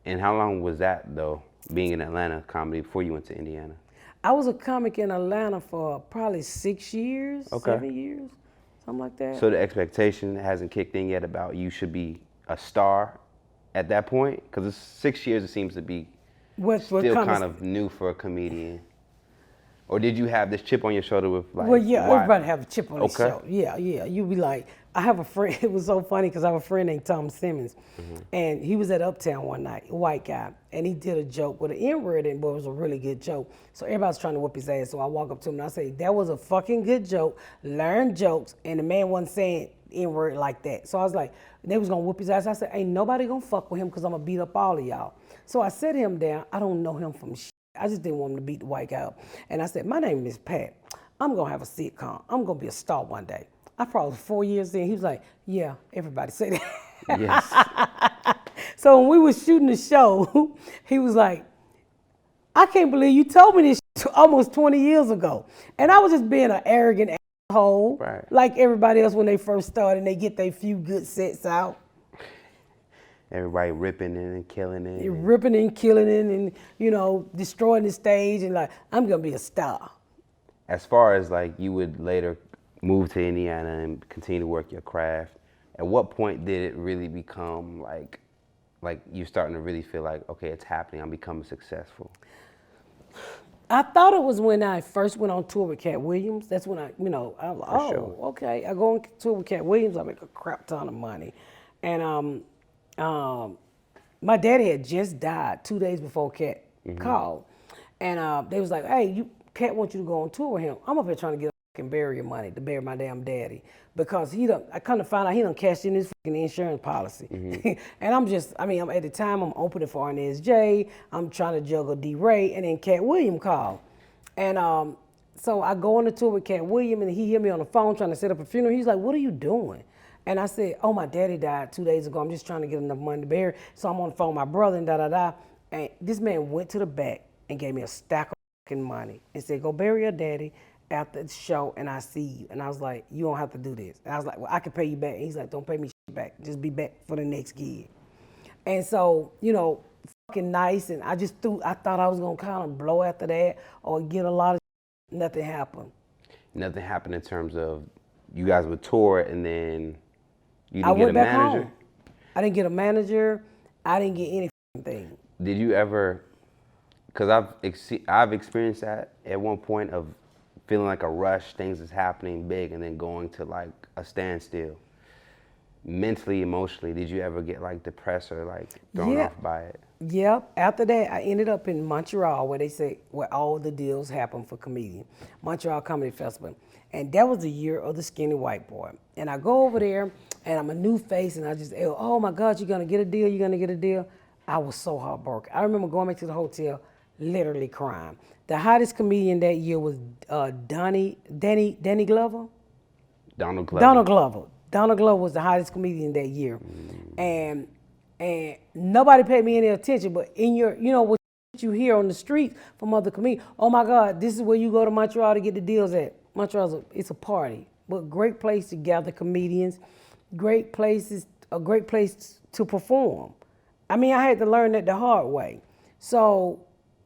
And how long was that, though, being in Atlanta comedy before you went to Indiana? I was a comic in Atlanta for probably 6 years, 7 years, something like that. So the expectation hasn't kicked in yet about you should be a star at that point? Because it's 6 years, it seems to be still kind of new for a comedian. Or did you have this chip on your shoulder with like? Well, yeah, everybody have a chip on their shoulder. Yeah. You be like, I have a friend. It was so funny because I have a friend named Tom Simmons, and he was at Uptown one night, a white guy, and he did a joke with an N-word in, but it was a really good joke. So everybody's trying to whoop his ass. So I walk up to him and I say, "That was a fucking good joke. Learn jokes." And the man wasn't saying N-word like that. So I was like, they was gonna whoop his ass. I said, "Ain't nobody gonna fuck with him because I'm gonna beat up all of y'all." So I set him down. I don't know him from shit. I just didn't want him to beat the white guy up. And I said, "My name is Pat. I'm gonna have a sitcom. I'm gonna be a star one day." I probably was 4 years in. He was like, "Yeah, everybody say that." Yes. So when we was shooting the show, he was like, "I can't believe you told me this shit almost 20 years ago." And I was just being an arrogant hole. Right. Like everybody else when they first started and they get their few good sets out. Everybody ripping it and killing it. You're ripping and killing it and, destroying the stage and like, I'm going to be a star. As far as like you would later move to Indiana and continue to work your craft, at what point did it really become like you're starting to really feel like, okay, it's happening, I'm becoming successful? I thought it was when I first went on tour with Cat Williams. That's when I was like, sure. okay. I go on tour with Cat Williams, I make a crap ton of money. And my daddy had just died 2 days before Cat called. And they was like, hey, Cat wants you to go on tour with him. I'm up here trying to get fucking burial money to bury my damn daddy. Because I kind of found out he done cashed in his fucking insurance policy. And I'm at the time I'm opening for NSJ, I'm trying to juggle D-Ray, and then Cat William called. And so I go on the tour with Cat William, and he hear me on the phone trying to set up a funeral. He's like, what are you doing? And I said, oh, my daddy died 2 days ago. I'm just trying to get enough money to bury. So I'm on the phone with my brother and da-da-da. And this man went to the back and gave me a stack of fucking money and said, go bury your daddy after the show and I see you. And I was like, you don't have to do this. And I was like, well, I can pay you back. And he's like, don't pay me shit back. Just be back for the next gig. And so, fucking nice. And I thought I was going to kind of blow after that or get a lot of shit. Nothing happened. Nothing happened in terms of you guys would tour and then you didn't I get went a back manager? home. I didn't get a manager. I didn't get anything. Did you ever, because I've experienced that at one point of feeling like a rush, things is happening big, and then going to like a standstill. Mentally, emotionally, did you ever get like depressed or like thrown off by it? Yep. After that, I ended up in Montreal where all the deals happen for comedian. Montreal Comedy Festival. And that was the year of the Skinny White Boy. And I go over there and I'm a new face and I just, oh my God, you're gonna get a deal, you're gonna get a deal. I was so heartbroken. I remember going back to the hotel, literally crying. The hottest comedian that year was Danny Glover? Donald Glover. Donald Glover was the hottest comedian that year. And nobody paid me any attention, but in what you hear on the streets from other comedians, oh my God, this is where you go to Montreal to get the deals at. Montreal's it's a party, but great place to gather comedians, a great place to perform. I had to learn that the hard way. So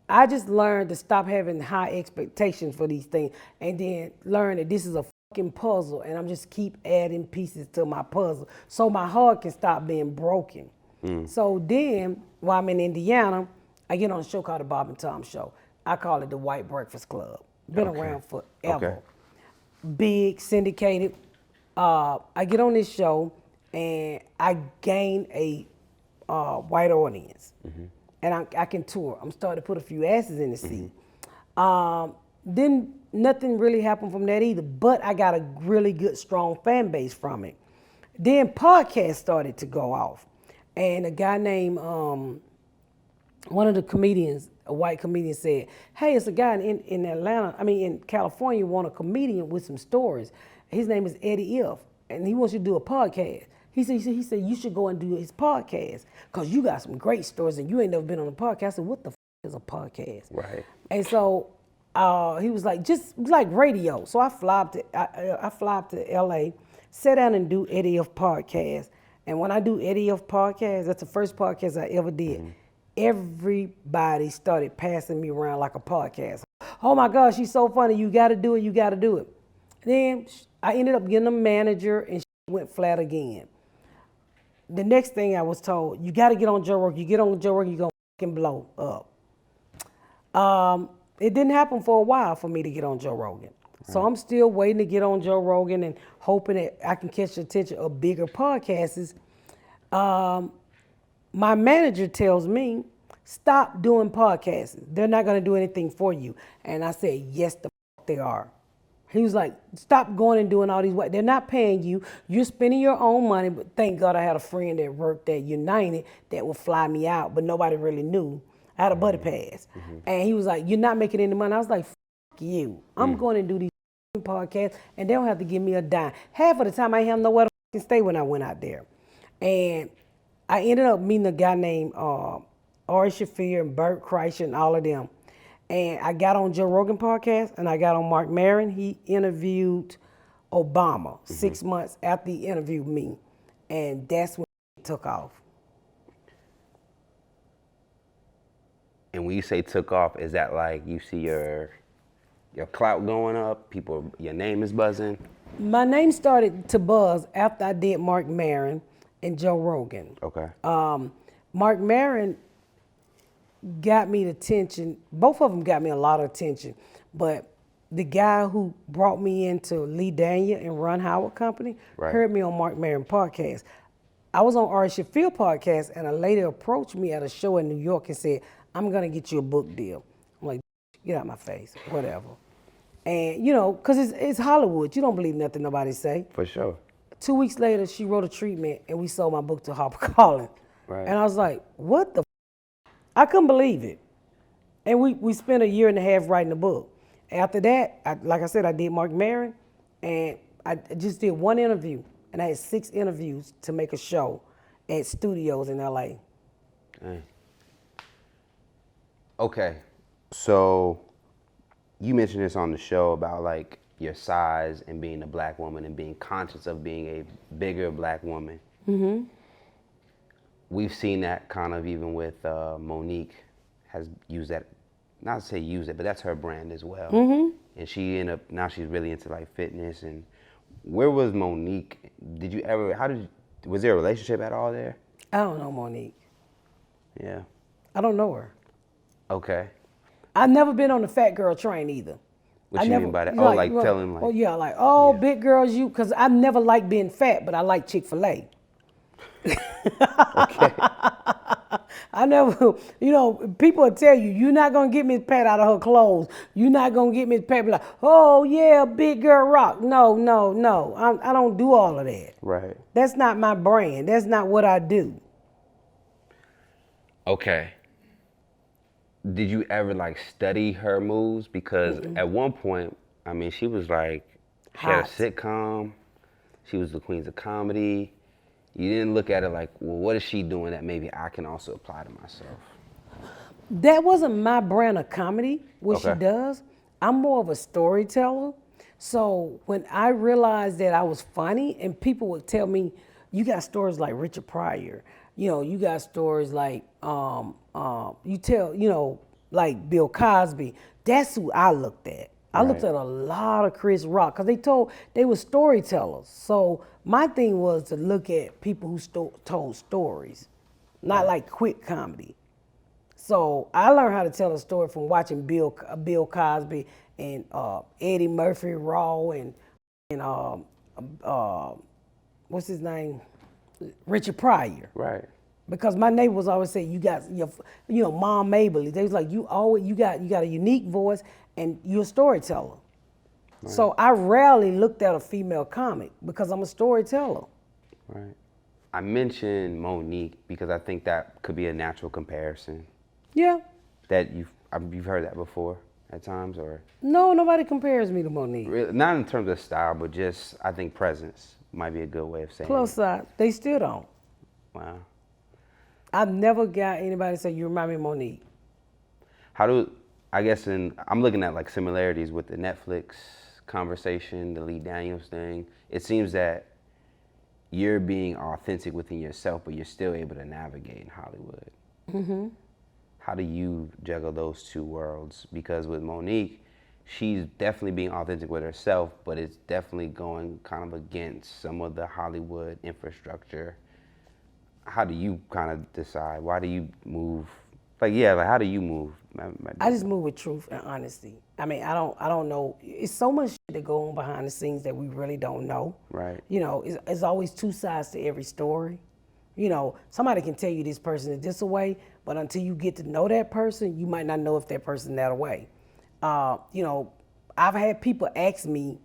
I just learned to stop having high expectations for these things and then learn that this is a fucking puzzle and I'm just keep adding pieces to my puzzle so my heart can stop being broken. So then, while I'm in Indiana, I get on a show called The Bob and Tom Show. I call it the White Breakfast Club. Been around forever. Okay. Big, syndicated. I get on this show and I gain a white audience. And I can tour. I'm starting to put a few asses in the seat. Then nothing really happened from that either, but I got a really good, strong fan base from it. Then podcasts started to go off. And a guy named, one of the comedians, a white comedian said, hey, it's a guy in California want a comedian with some stories. His name is Eddie F. And he wants you to do a podcast. He said you should go and do his podcast because you got some great stories and you ain't never been on a podcast. I said, what the is a podcast? Right. And so he was like, just like radio. So I fly up to LA, sit down and do Eddie F podcast. And when I do Eddie F podcast, that's the first podcast I ever did. Everybody started passing me around like a podcast. Oh my gosh, she's so funny. You got to do it. You got to do it. Then I ended up getting a manager and went flat again. The next thing I was told, you got to get on Joe Rogan. You get on Joe Rogan, you're going to fucking blow up. It didn't happen for a while for me to get on Joe Rogan. So I'm still waiting to get on Joe Rogan and hoping that I can catch the attention of bigger podcasts. My manager tells me, stop doing podcasts. They're not going to do anything for you. And I said, yes, the fuck they are. He was like, stop going and doing all these. They're not paying you. You're spending your own money. But thank God I had a friend that worked at United that would fly me out, but nobody really knew. I had a buddy pass. And he was like, you're not making any money. I was like, fuck you. I'm going to do these podcasts and they don't have to give me a dime. Half of the time I have nowhere to stay when I went out there. And I ended up meeting a guy named Ari Shaffir and Bert Kreischer and all of them. And I got on Joe Rogan podcast and I got on Mark Maron. He interviewed Obama 6 months after he interviewed me, and that's when it took off. And when you say took off, is that like you see your clout going up, people, your name is buzzing? My name started to buzz after I did Mark Maron and Joe Rogan. Okay. Mark Maron got me the attention. Both of them got me a lot of attention. But the guy who brought me into Lee Daniel and Ron Howard Company heard me on Mark Maron podcast. I was on Ari Shafir podcast, and a lady approached me at a show in New York and said, I'm going to get you a book deal. I'm like, get out my face, whatever. And, you know, because it's Hollywood. You don't believe nothing nobody say. For sure. 2 weeks later, she wrote a treatment, and we sold my book to HarperCollins. Right. And I was like, what the I couldn't believe it. And we spent a year and a half writing the book. After that, like I said, I did Mark Maron, and I just did one interview. And I had 6 interviews to make a show at studios in LA. Dang. Okay, so you mentioned this on the show about like your size and being a black woman and being conscious of being a bigger black woman. Mm-hmm. We've seen that kind of even with Monique has used that, not to say use it, but that's her brand as well. Mm-hmm. And she ended up, now she's really into like fitness. And where was Monique? Did you ever, was there a relationship at all there? I don't know Monique. Yeah. I don't know her. Okay. I've never been on the fat girl train either. What you mean by that? Tell him like. Oh yeah, big girls, because I never liked being fat, but I like Chick-fil-A. Okay. I never, people will tell you, you're not going to get Miss Pat out of her clothes. You're not going to get Miss Pat be like, oh yeah, big girl rock. No. I don't do all of that. Right. That's not my brand. That's not what I do. Okay. Did you ever like study her moves? Because at one point, I mean, she was like, she had a sitcom. She was the Queens of Comedy. You didn't look at it like, well, what is she doing that maybe I can also apply to myself? That wasn't my brand of comedy, what she does. I'm more of a storyteller. So when I realized that I was funny, and people would tell me, you got stories like Richard Pryor, you got stories like, like Bill Cosby. That's who I looked at. I looked at a lot of Chris Rock, because they were storytellers. So my thing was to look at people who told stories, not like quick comedy. So I learned how to tell a story from watching Bill Cosby and Eddie Murphy Raw and what's his name, Richard Pryor. Right. Because my neighbors always say, you got your, Mom Mabel. They was like, you got a unique voice and you're a storyteller. Right. So I rarely looked at a female comic because I'm a storyteller. Right. I mentioned Monique because I think that could be a natural comparison. Yeah. That you've heard that before at times, or? No, nobody compares me to Monique. Really, not in terms of style, but just I think presence might be a good way of saying Plus it. side, they still don't. Wow. I've never got anybody say, you remind me of Monique. I'm looking at like similarities with the Netflix conversation, the Lee Daniels thing. It seems that you're being authentic within yourself, but you're still able to navigate in Hollywood. Mm-hmm. How do you juggle those two worlds? Because with Monique, she's definitely being authentic with herself, but it's definitely going kind of against some of the Hollywood infrastructure. How do you kind of decide? Why do you move? How do you move? I just move with truth and honesty. I mean, I don't know. It's so much shit that go on behind the scenes that we really don't know. Right. It's always two sides to every story. Somebody can tell you this person is this way, but until you get to know that person, you might not know if that person that way. I've had people ask me,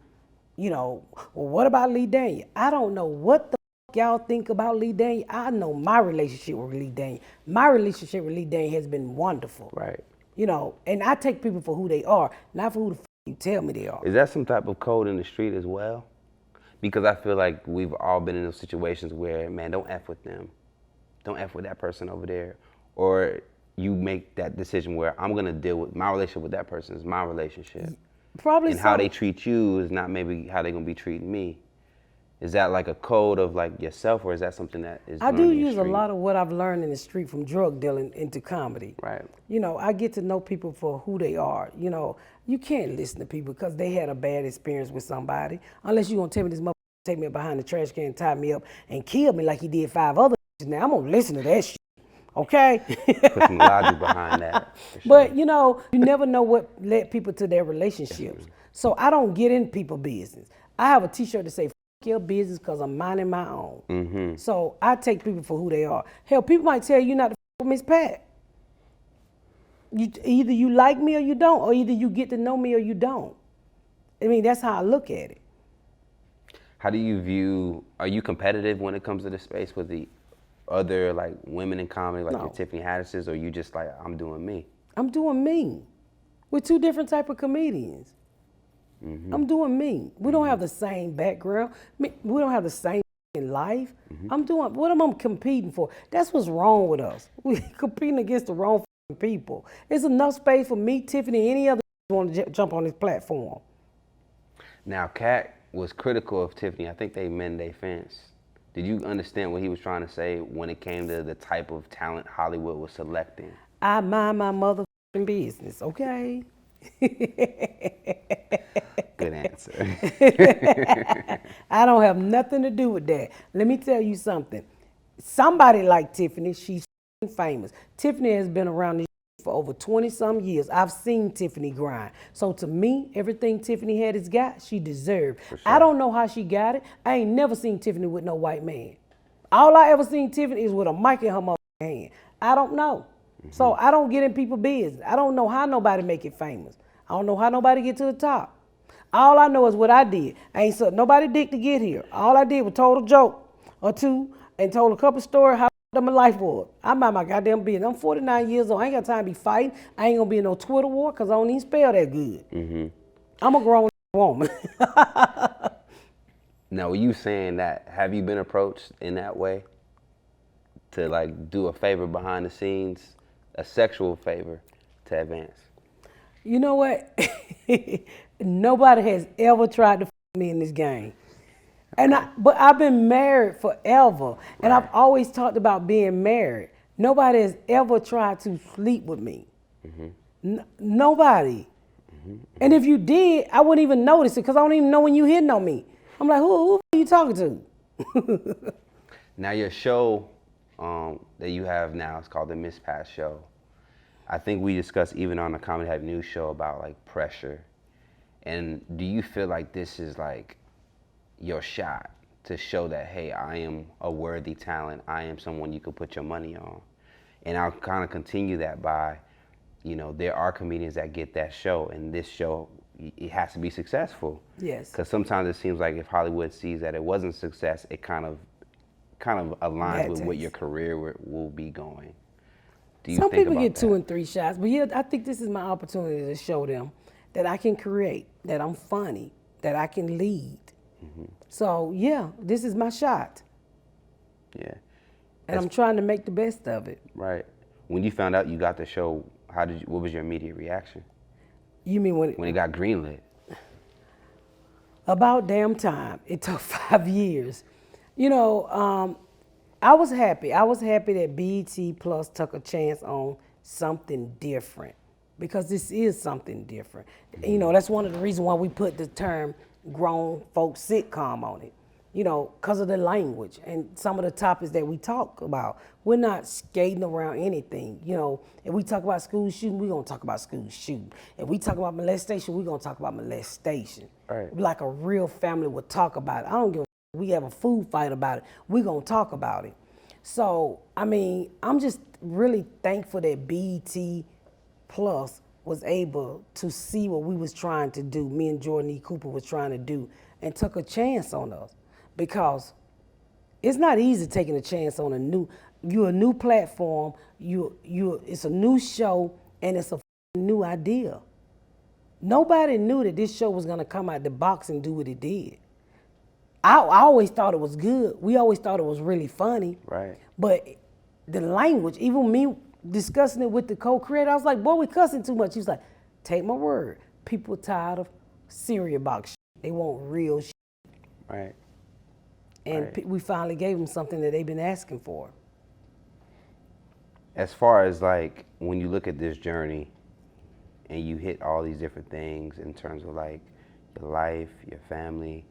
well, what about Lee Daniel? I don't know what the y'all think about Lee Daniel. I know my relationship with Lee Daniel. My relationship with Lee Daniel has been wonderful. Right. And I take people for who they are, not for who the you tell me they are. Is that some type of code in the street as well? Because I feel like we've all been in those situations where, man, don't F with them. Don't F with that person over there. Or you make that decision where I'm going to deal with my relationship with that person is my relationship. Probably and how they treat you is not maybe how they're gonna be treating me. Is that like a code of like yourself, or is that something that is I learned do in the use a street? lot of what I've learned in the street from drug dealing into comedy. Right. You know, I get to know people for who they are. You know, you can't listen to people because they had a bad experience with somebody. Unless you're going to tell me this motherfucker take me behind the trash can, tie me up, and kill me like he did 5 other now. I'm going to listen to that shit. Okay? Put some logic behind that. For sure. But, you know, you never know what led people to their relationships. So I don't get in people business. I have a t-shirt that say, "F your business because I'm minding my own." So I take people for who they are. Hell, people might tell you not to f with Miss Pat. Either you like me or you don't, or either you get to know me or you don't. I mean, that's how I look at it. How do you view? Are you competitive when it comes to the space with the other like women in comedy, like No. your Tiffany Haddishes, or you just like I'm doing me? I'm doing me. We're 2 different type of comedians. I'm doing me. We don't have the same background. We don't have the same life. I'm doing what am I competing for? That's what's wrong with us. We competing against the wrong people. There's enough space for me, Tiffany, any other want to jump on this platform. Now, Cat was critical of Tiffany. I think they mend their fence. Did you understand what he was trying to say when it came to the type of talent Hollywood was selecting? I mind my motherfucking business, okay? Good answer. I don't have nothing to do with that. Let me tell you something. Somebody like Tiffany, she's famous. Tiffany has been around this for over 20-some years. I've seen Tiffany grind. So to me, everything Tiffany Haddish got, she deserved. Sure. I don't know how she got it. I ain't never seen Tiffany with no white man. All I ever seen Tiffany is with a mic in her motherfucking hand. I don't know. So I don't get in people's business. I don't know how nobody make it famous. I don't know how nobody get to the top. All I know is what I did. I ain't sucked nobody dick to get here. All I did was told a joke or two and told a couple stories how my life was. I mind my goddamn business. I'm 49 years old. I ain't got time to be fighting. I ain't gonna be in no Twitter war because I don't even spell that good. I'm a grown woman. Now, were you saying that? Have you been approached in that way to like do a favor behind the scenes, a sexual favor to advance? You know what? Nobody has ever tried to f me in this game. But I've been married forever, and I've always talked about being married. Nobody has ever tried to sleep with me. Nobody. And if you did, I wouldn't even notice it because I don't even know when you hitting on me. I'm like, who are you talking to? Now, your show that you have now is called the Miss Pat Show. I think we discussed even on the Comedy Hype News show about like pressure. And do you feel like this is like your shot to show that, hey, I am a worthy talent. I am someone you can put your money on. And I'll kind of continue that by, you know, there are comedians that get that show, and this show, it has to be successful. Yes. Because sometimes it seems like if Hollywood sees that it wasn't success, it kind of aligns with what your career will be going. Do you Some think people about get that? 2 and 3 shots, but yeah, I think this is my opportunity to show them that I can create, that I'm funny, that I can lead. So yeah, this is my shot. Yeah. And I'm trying to make the best of it. Right. When you found out you got the show, what was your immediate reaction? You mean when When it got greenlit? About damn time. It took 5 years. You know, I was happy. I was happy that BET Plus took a chance on something different, because this is something different. You know, that's one of the reasons why we put the term grown folks sitcom on it. You know, because of the language and some of the topics that we talk about. We're not skating around anything. You know, if we talk about school shooting, we're going to talk about school shooting. If we talk about molestation, we're going to talk about molestation. Right. Like a real family would talk about it. I don't give a we have a food fight about it. We're going to talk about it. So, I mean, I'm just really thankful that BET Plus was able to see what we was trying to do, me and Jordan E. Cooper was trying to do, and took a chance on us. Because it's not easy taking a chance on a new platform, it's a new show, and it's a new idea. Nobody knew that this show was gonna come out the box and do what it did. I always thought it was good. We always thought it was really funny. Right. But the language, even me discussing it with the co-creator, I was like, boy, we cussing too much. He was like, take my word. People tired of cereal box shit. They want real shit. Right. And Right. we finally gave them something that they've been asking for. As far as like when you look at this journey and you hit all these different things in terms of like your life, your family,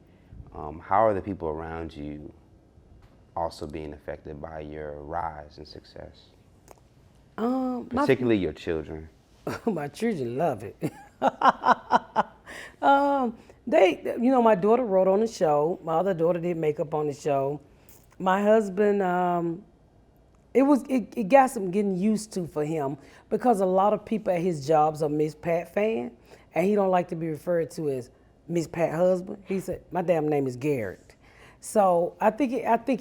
how are the people around you also being affected by your rise and success? Particularly your children. My children love it. They, my daughter wrote on the show. My other daughter did makeup on the show. My husband, it got some getting used to for him because a lot of people at his jobs are Miss Pat fan, and he don't like to be referred to as Miss Pat husband. He said, "My damn name is Garrett." So I think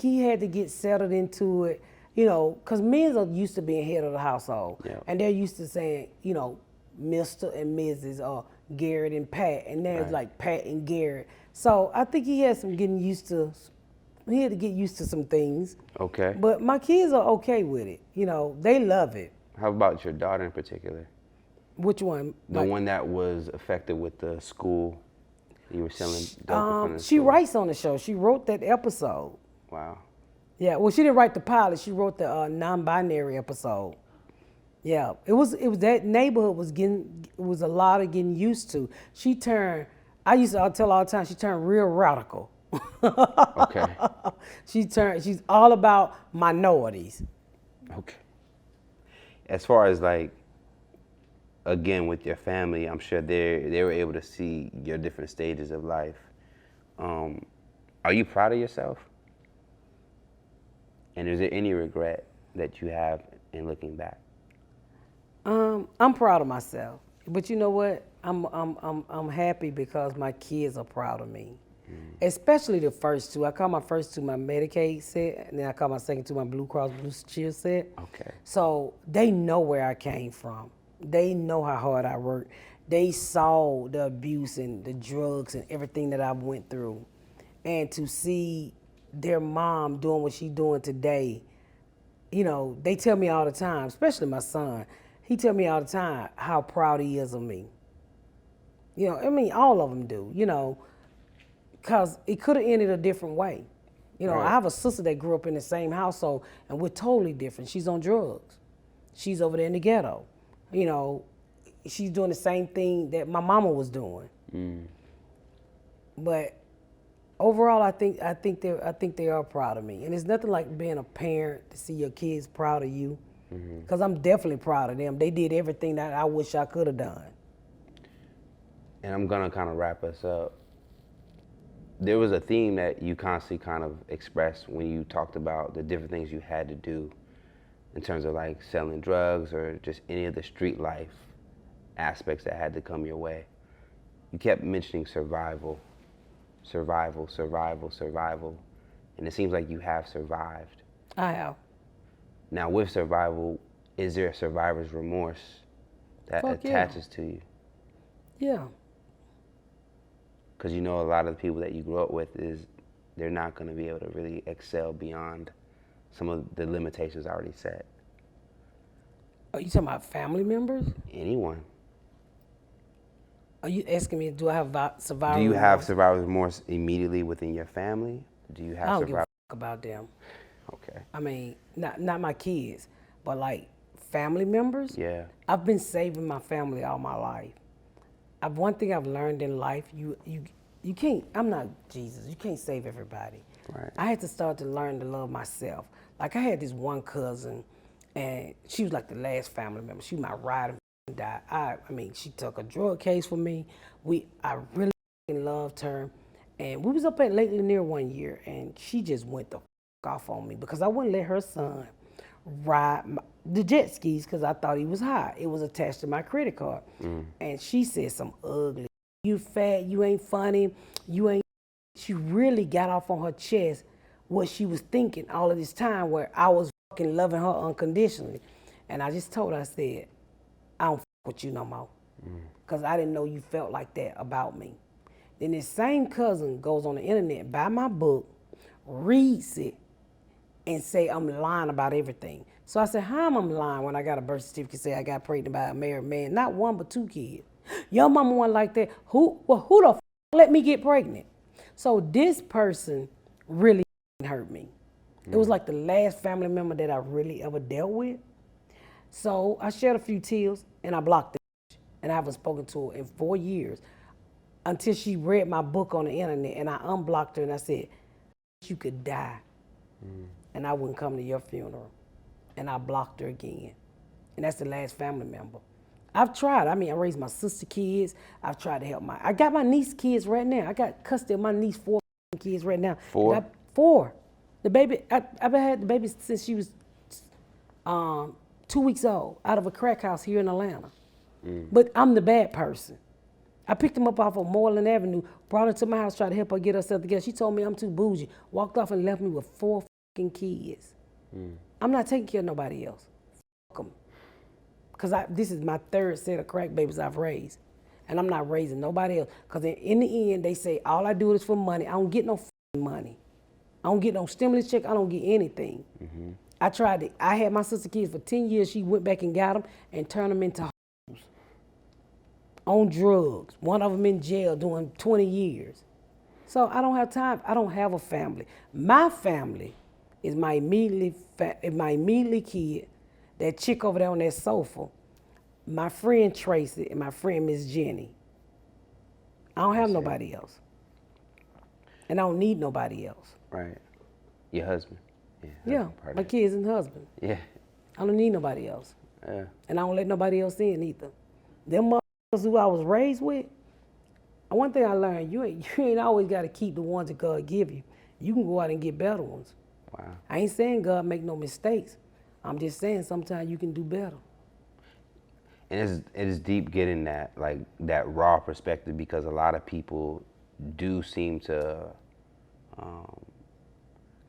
he had to get settled into it, because men are used to being head of the household, Yeah. and they're used to saying, Mr. and Mrs. or Garrett and Pat, and there's Right. like Pat and Garrett. So I think he had some getting used to. He had to get used to some things. Okay. But my kids are okay with it. They love it. How about your daughter in particular? Which one? The one that was affected with the school. You were selling dope in front of the She school. writes on the show. She wrote that episode. Wow. Yeah, well, she didn't write the pilot. She wrote the non-binary episode. Yeah, it was that neighborhood was a lot of getting used to. She turned. I'll tell all the time. She turned real radical. Okay. She's all about minorities. Okay. As far as like, again, with your family, I'm sure they were able to see your different stages of life. Are you proud of yourself? And is there any regret that you have in looking back? I'm proud of myself, but you know what? I'm happy because my kids are proud of me, especially the first two. I call my first two my Medicaid set, and then I call my second two my Blue Cross Blue Shield set. Okay. So they know where I came from. They know how hard I worked. They saw the abuse and the drugs and everything that I went through, and to see their mom doing what she's doing today, they tell me all the time, especially my son. He tell me all the time how proud he is of me. All of them do, because it could have ended a different way. Right. I have a sister that grew up in the same household, and we're totally different. She's on drugs. She's over there in the ghetto. She's doing the same thing that my mama was doing. But overall, I think they are proud of me, and it's nothing like being a parent to see your kids proud of you. Because I'm definitely proud of them. They did everything that I wish I could have done. And I'm gonna kind of wrap us up. There was a theme that you constantly kind of expressed when you talked about the different things you had to do in terms of like selling drugs or just any of the street life aspects that had to come your way. You kept mentioning survival, survival, survival, survival, and it seems like you have survived. I have. Now with survival, is there a survivor's remorse that Fuck yeah. attaches to you? Yeah. Because a lot of the people that you grew up with they're not going to be able to really excel beyond some of the limitations already set. Are you talking about family members? Anyone. Are you asking me, do I have survival? Do you have survivor's remorse immediately within your family? Do you have I don't give a survival? fuck about them. Okay. Not my kids, but like family members. Yeah. I've been saving my family all my life. One thing I've learned in life, you can't. I'm not Jesus. You can't save everybody. Right. I had to start to learn to love myself. Like I had this one cousin, and she was like the last family member. She was my ride and die. She took a drug case for me. I really loved her, and we was up at Lake Lanier one year, and she just went the f off on me because I wouldn't let her son ride the jet skis because I thought he was high. It was attached to my credit card, and she said some ugly. You fat. You ain't funny. You ain't. She really got off on her chest what she was thinking all of this time, where I was fucking loving her unconditionally, and I just told her, I said, I don't fuck with you no more, because I didn't know you felt like that about me. Then this same cousin goes on the internet, buy my book, reads it, and say I'm lying about everything. So I said, how am I lying when I got a birth certificate say I got pregnant by a married man? Not one, but two kids. Your mama wasn't like that. Who the let me get pregnant? So this person really hurt me. It was like the last family member that I really ever dealt with. So I shed a few tears and I blocked her. And I haven't spoken to her in 4 years until she read my book on the internet, and I unblocked her and I said, you could die and I wouldn't come to your funeral. And I blocked her again. And that's the last family member. I've tried. I mean, I raised my sister kids. I've tried to help I got my niece kids right now. I got custody of my niece 4 kids right now. 4? 4. The baby, I've had the baby since she was 2 weeks old, out of a crack house here in Atlanta. But I'm the bad person. I picked him up off of Moreland Avenue, brought her to my house, tried to help her get herself together. She told me I'm too bougie, walked off and left me with 4 kids. I'm not taking care of nobody else. Fuck them. Because this is my 3rd set of crack babies I've raised. And I'm not raising nobody else. Because in the end, they say, all I do is for money. I don't get no money. I don't get no stimulus check. I don't get anything. I tried to. I had my sister kids for 10 years. She went back and got them and turned them into hoes on drugs. One of them in jail doing 20 years. So I don't have time. I don't have a family. My family is my immediately kid, that chick over there on that sofa, my friend Tracy, and my friend Miss Jenny. I don't have nobody else. And I don't need nobody else. Right. Your husband. Yeah, my kids and husband. Yeah. I don't need nobody else. Yeah. And I don't let nobody else in either. Them motherfuckers who I was raised with, one thing I learned, you ain't always got to keep the ones that God give you. You can go out and get better ones. Wow. I ain't saying God make no mistakes. I'm just saying sometimes you can do better. And it is deep getting that raw perspective, because a lot of people do seem to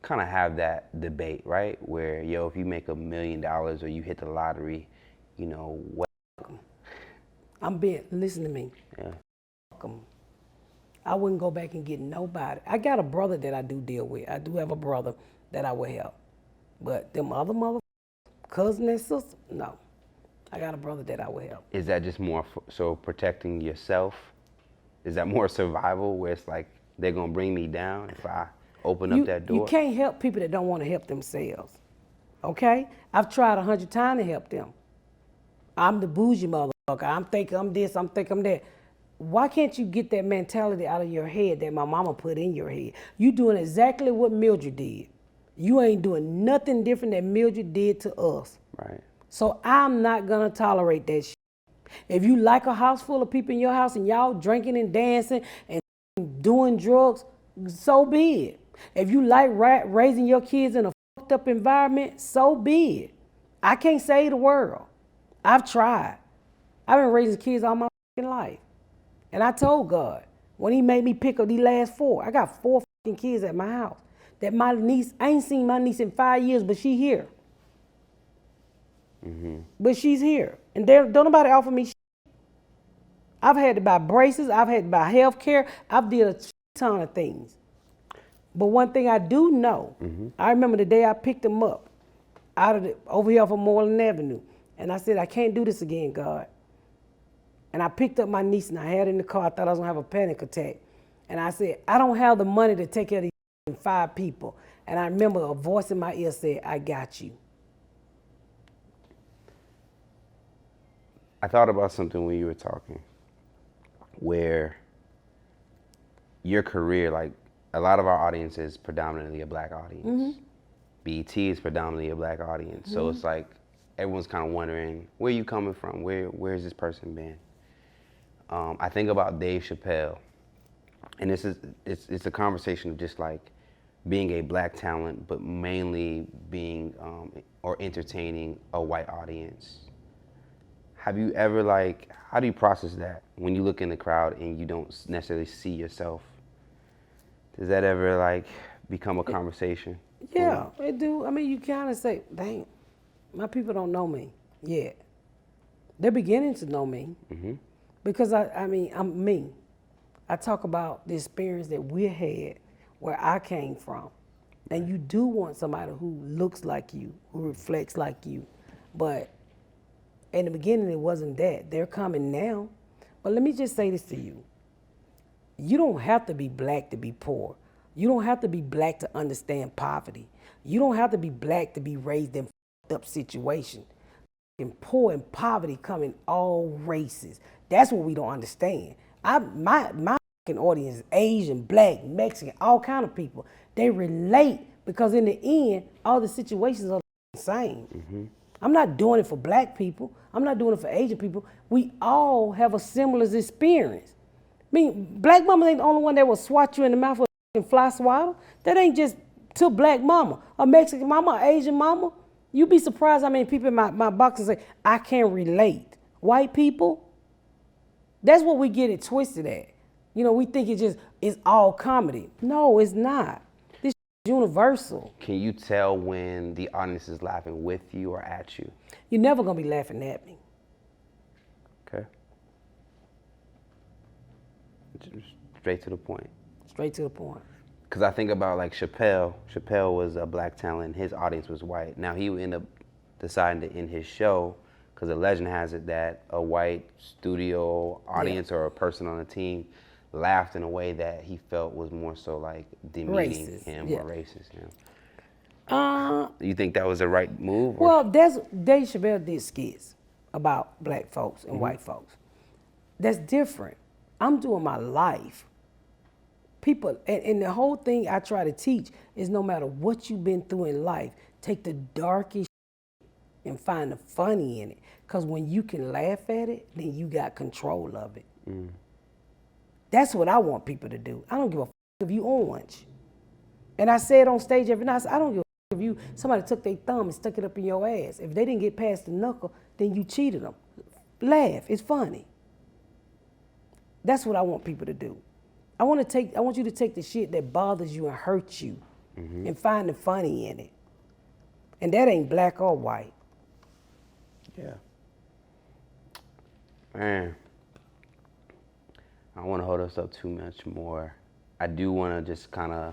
kind of have that debate, right? Where, if you make $1 million or you hit the lottery, what? Listen to me. Yeah. I wouldn't go back and get nobody. I got a brother that I do deal with. I do have a brother that I would help. But them other cousin and sister, no. I got a brother that I would help. Is that just more so protecting yourself? Is that more survival, where it's like they're going to bring me down if I open up that door? You can't help people that don't want to help themselves, okay? I've tried 100 times to help them. I'm the bougie motherfucker. I'm thinking I'm this, I'm thinking I'm that. Why can't you get that mentality out of your head that my mama put in your head? You doing exactly what Mildred did. You ain't doing nothing different than Mildred did to us. Right. So I'm not gonna tolerate that shit. If you like a house full of people in your house and y'all drinking and dancing and doing drugs, so be it. If you like raising your kids in a fucked up environment, so be it. I can't save the world. I've tried. I've been raising kids all my fucking life. And I told God, when he made me pick up these last 4, I got 4 fucking kids at my house. That my niece, I ain't seen my niece in 5 years, but she here. But she's here. And don't nobody offer me shit. I've had to buy braces. I've had to buy health care. I've did a ton of things. But one thing I do know, I remember the day I picked them up over here off of Moreland Avenue. And I said, I can't do this again, God. And I picked up my niece and I had her in the car. I thought I was going to have a panic attack. And I said, I don't have the money to take care of these 5 people. And I remember a voice in my ear said, I got you. I thought about something when you were talking, where your career, like a lot of our audience is predominantly a black audience. BET is predominantly a black audience. So it's like everyone's kind of wondering, where are you coming from? Where's this person been? I think about Dave Chappelle, and it's a conversation of just like being a black talent, but mainly being or entertaining a white audience. Have you ever how do you process that when you look in the crowd and you don't necessarily see yourself? Does that ever become a conversation? Yeah, it do. I mean, you kind of say, dang, my people don't know me yet. They're beginning to know me because I'm me. I talk about the experience that we had where I came from. And you do want somebody who looks like you, who reflects like you. But in the beginning, it wasn't that. They're coming now. But let me just say this to you. You don't have to be black to be poor. You don't have to be black to understand poverty. You don't have to be black to be raised in fucked up situation. And poor and poverty come in all races. That's what we don't understand. My audience is Asian, black, Mexican, all kind of people. They relate because in the end, all the situations are the same. Mm-hmm. I'm not doing it for black people. I'm not doing it for Asian people. We all have a similar experience. I mean, black mama ain't the only one that will swat you in the mouth with a fly swatter. That ain't just to black mama. A Mexican mama, an Asian mama. You'd be surprised how many people in my box say, I can't relate. White people, that's what we get it twisted at. You know, we think it's all comedy. No, it's not. This is universal. Can you tell when the audience is laughing with you or at you? You're never gonna be laughing at me. Okay. Just straight to the point. Straight to the point. Because I think about like Chappelle. Chappelle was a black talent. His audience was white. Now he would end up deciding to end his show because the legend has it that a white studio audience or a person on the team laughed in a way that he felt was more so like demeaning him or racist him. You think that was the right move? Or? Well, Dave Chappelle did skits about black folks and white folks. That's different. I'm doing my life. People, and the whole thing I try to teach is no matter what you've been through in life, take the darkest and find the funny in it. Because when you can laugh at it, then you got control of it. Mm. That's what I want people to do. I don't give a if you orange. And I say it on stage every night, I don't give a if you somebody took their thumb and stuck it up in your ass. If they didn't get past the knuckle, then you cheated them. Laugh, it's funny. That's what I want people to do. I want you to take the shit that bothers you and hurts you and find the funny in it. And that ain't black or white. Yeah. Man, I don't want to hold us up too much more. I do want to just kind of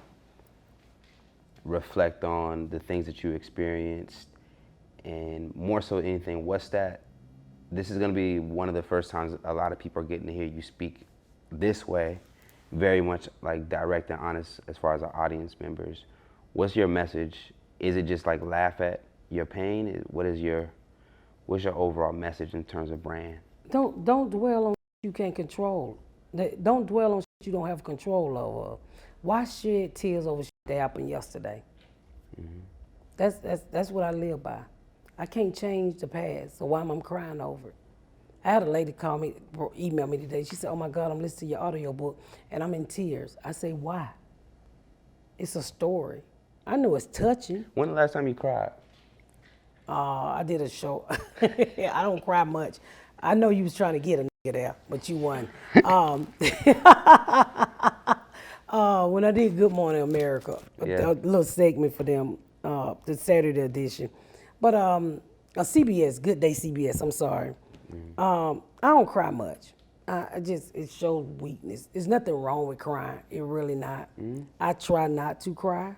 reflect on the things that you experienced, and more so anything, this is going to be one of the first times a lot of people are getting to hear you speak this way, very much like direct and honest as far as our audience members. What's your message? Is it just like laugh at your pain? What's your overall message in terms of brand? Don't dwell on you can't control. Don't dwell on you don't have control over. Why shed tears over shit that happened yesterday? Mm-hmm. That's what I live by. I can't change the past, so why am I crying over it? I had a lady call me, email me today. She said, "Oh my God, I'm listening to your audiobook and I'm in tears." I say, "Why?" It's a story. I know it's touching. When the last time you cried? I did a show. I don't cry much. I know you was trying to get a nigga there, but you won. When I did Good Morning America, a little segment for them, the Saturday edition. But a CBS, Good Day CBS, I'm sorry. I don't cry much. It shows weakness. There's nothing wrong with crying. It really not. I try not to cry.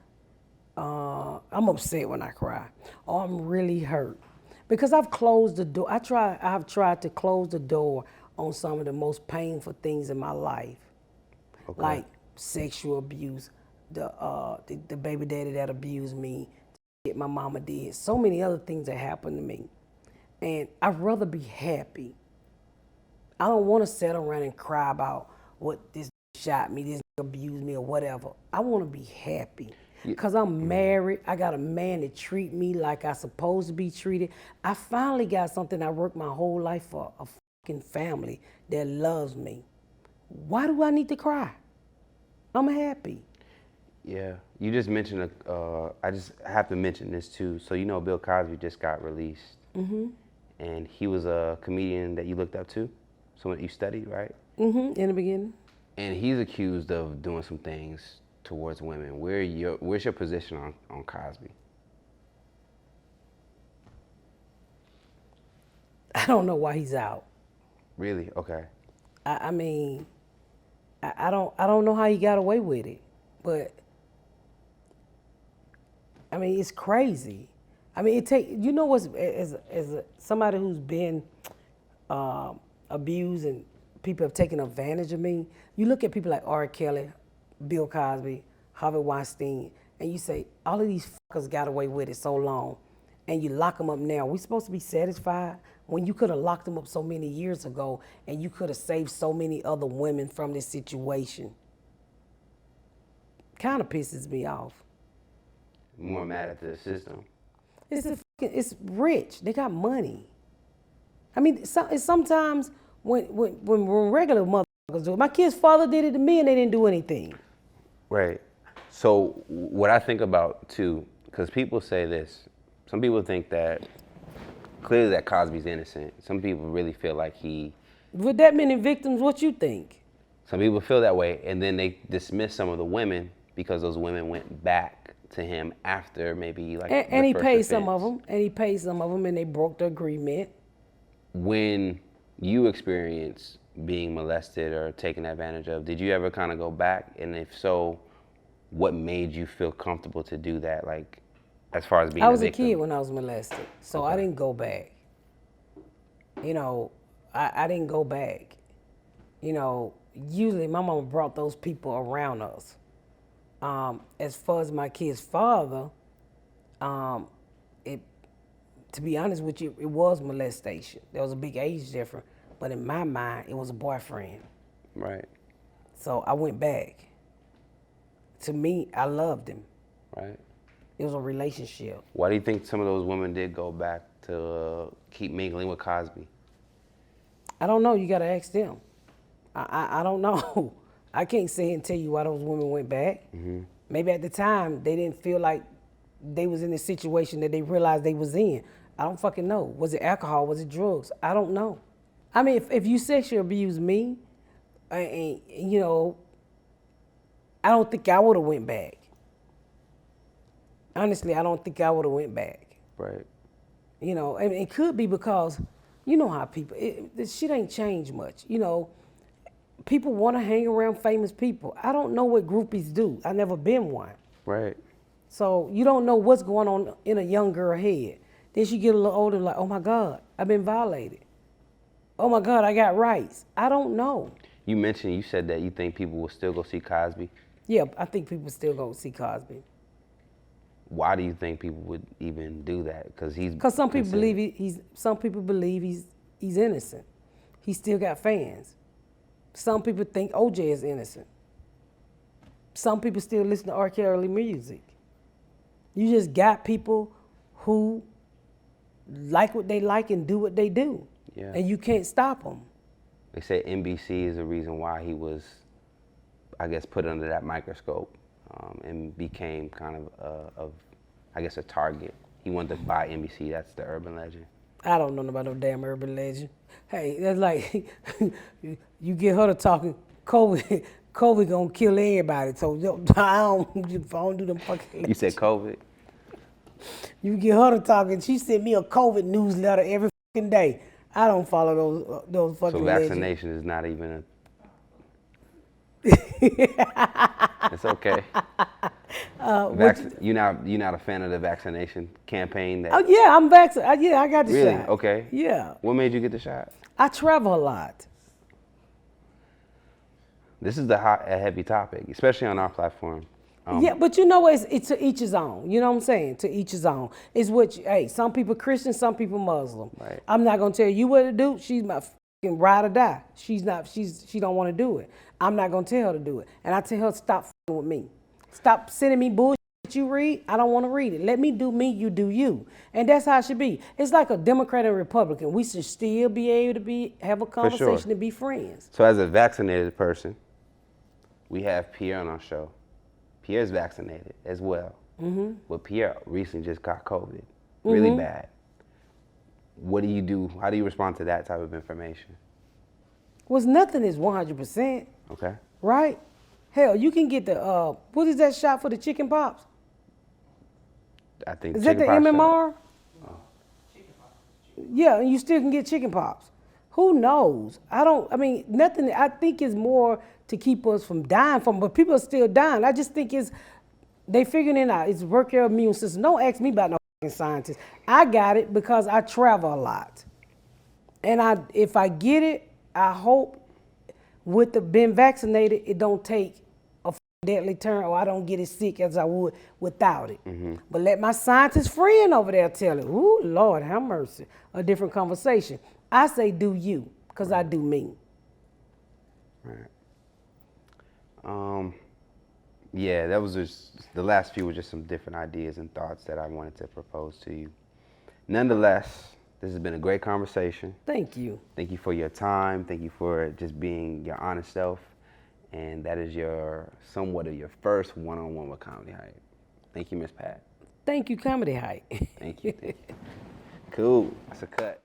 I'm upset when I cry, or I'm really hurt, because I've closed the door. I've tried to close the door on some of the most painful things in my life, like sexual abuse, the baby daddy that abused me, my mama did, so many other things that happened to me, and I'd rather be happy. I don't want to sit around and cry about what this shot me, this abused me, or whatever. I want to be happy. Because I'm married, I got a man that treat me like I'm supposed to be treated. I finally got something I worked my whole life for, a fucking family that loves me. Why do I need to cry? I'm happy. Yeah, you just mentioned, I just have to mention this too. So you know Bill Cosby just got released. Mm-hmm. And he was a comedian that you looked up to, someone that you studied, right? Mm-hmm, in the beginning. And he's accused of doing some things towards women. Where's your position on Cosby? I don't know why he's out. Really? Okay. I mean, I don't know how he got away with it, but I mean, it's crazy. I mean, you know what's, as somebody who's been abused and people have taken advantage of me. You look at people like R. Kelly, Bill Cosby, Harvey Weinstein, and you say, all of these fuckers got away with it so long, and you lock them up now. We supposed to be satisfied when you could have locked them up so many years ago, and you could have saved so many other women from this situation. Kind of pisses me off. More mad at the system. It's rich. They got money. I mean, it's sometimes when regular motherfuckers do it. My kid's father did it to me and they didn't do anything. Right. So what I think about too, because people say this, some people think that clearly that Cosby's innocent. Some people really feel like he. With that many victims, what you think? Some people feel that way, and then they dismiss some of the women because those women went back to him after maybe like. And he paid some of them, and they broke the agreement. When you experienced being molested or taken advantage of, did you ever kind of go back? And if so, what made you feel comfortable to do that? Like, as far as being I was a a victim? kid when I was molested, so I didn't go back. You know, I didn't go back. You know, usually my mama brought those people around us. As far as my kid's father, to be honest with you, it was molestation. There was a big age difference, but in my mind, it was a boyfriend. Right. So I went back. To me, I loved him. Right. It was a relationship. Why do you think some of those women did go back to keep mingling with Cosby? I don't know. You got to ask them. I don't know. I can't say and tell you why those women went back. Mm-hmm. Maybe at the time they didn't feel like they was in the situation that they realized they was in. I don't fucking know. Was it alcohol? Was it drugs? I don't know. I mean, if you sexually abuse me, and you know, I don't think I would have went back. Honestly, I don't think I would have went back. Right. You know, and it could be because, you know how people, this shit ain't changed much. You know, people want to hang around famous people. I don't know what groupies do. I've never been one. Right. So you don't know what's going on in a young girl's head. Then she get a little older, like, oh my God, I've been violated. Oh my God, I got rights. I don't know. You said that you think people will still go see Cosby. Yeah, I think people still go see Cosby. Why do you think people would even do that? Because some people believe he's innocent. He still got fans. Some people think OJ is innocent. Some people still listen to R. Kelly music. You just got people who like what they like and do what they do. Yeah. And you can't stop them. They say NBC is the reason why he was, I guess, put under that microscope and became kind of a target. He wanted to buy NBC. That's the urban legend. I don't know about no damn urban legend. Hey, that's like, you get her to talking, COVID gonna kill everybody. So I don't do them fucking legends. You said COVID? You get her to talking, she sent me a COVID newsletter every fucking day. I don't follow those fucking legends. So vaccination is not even It's okay. You're not a fan of the vaccination campaign? Oh yeah, I'm vaccinated. Yeah, I got the really? shot. Okay. Yeah. What made you get the shot? I travel a lot. This is a heavy topic, especially on our platform. Yeah, but you know what? It's to each his own. You know what I'm saying? To each his own. It's what, hey, some people Christian, some people Muslim. Right. I'm not gonna tell you what to do. She's my fucking ride or die. She don't want to do it. I'm not gonna tell her to do it. And I tell her, stop fucking with me. Stop sending me bullshit you read. I don't want to read it. Let me do me, you do you. And that's how it should be. It's like a Democrat and Republican. We should still be able to have a conversation and be friends. So as a vaccinated person, we have Pierre on our show. Pierre's vaccinated as well. Mm-hmm. But Pierre recently just got COVID, really bad. What do you do? How do you respond to that type of information? Well, nothing is 100%. Okay. Right? Hell, you can get the, what is that shot for the chicken pox? I think is that the pox MMR? Oh. Yeah, and you still can get chicken pox. Who knows? Nothing, I think is more to keep us from dying from, but people are still dying. I just think they figuring it out. It's work your immune system. Don't ask me about no fucking scientists. I got it because I travel a lot. And if I get it, I hope with the being vaccinated, it don't take a deadly turn, or I don't get as sick as I would without it. But let my scientist friend over there tell it. Ooh, Lord, have mercy. A different conversation. I say do you, because I do me. Right. Yeah, that was just, the last few were just some different ideas and thoughts that I wanted to propose to you. Nonetheless, this has been a great conversation. Thank you. Thank you for your time. Thank you for just being your honest self. And that is somewhat of your first one-on-one with Comedy Hype. Thank you, Miss Pat. Thank you, Comedy Hype. Thank you. Thank you. Cool. That's a cut.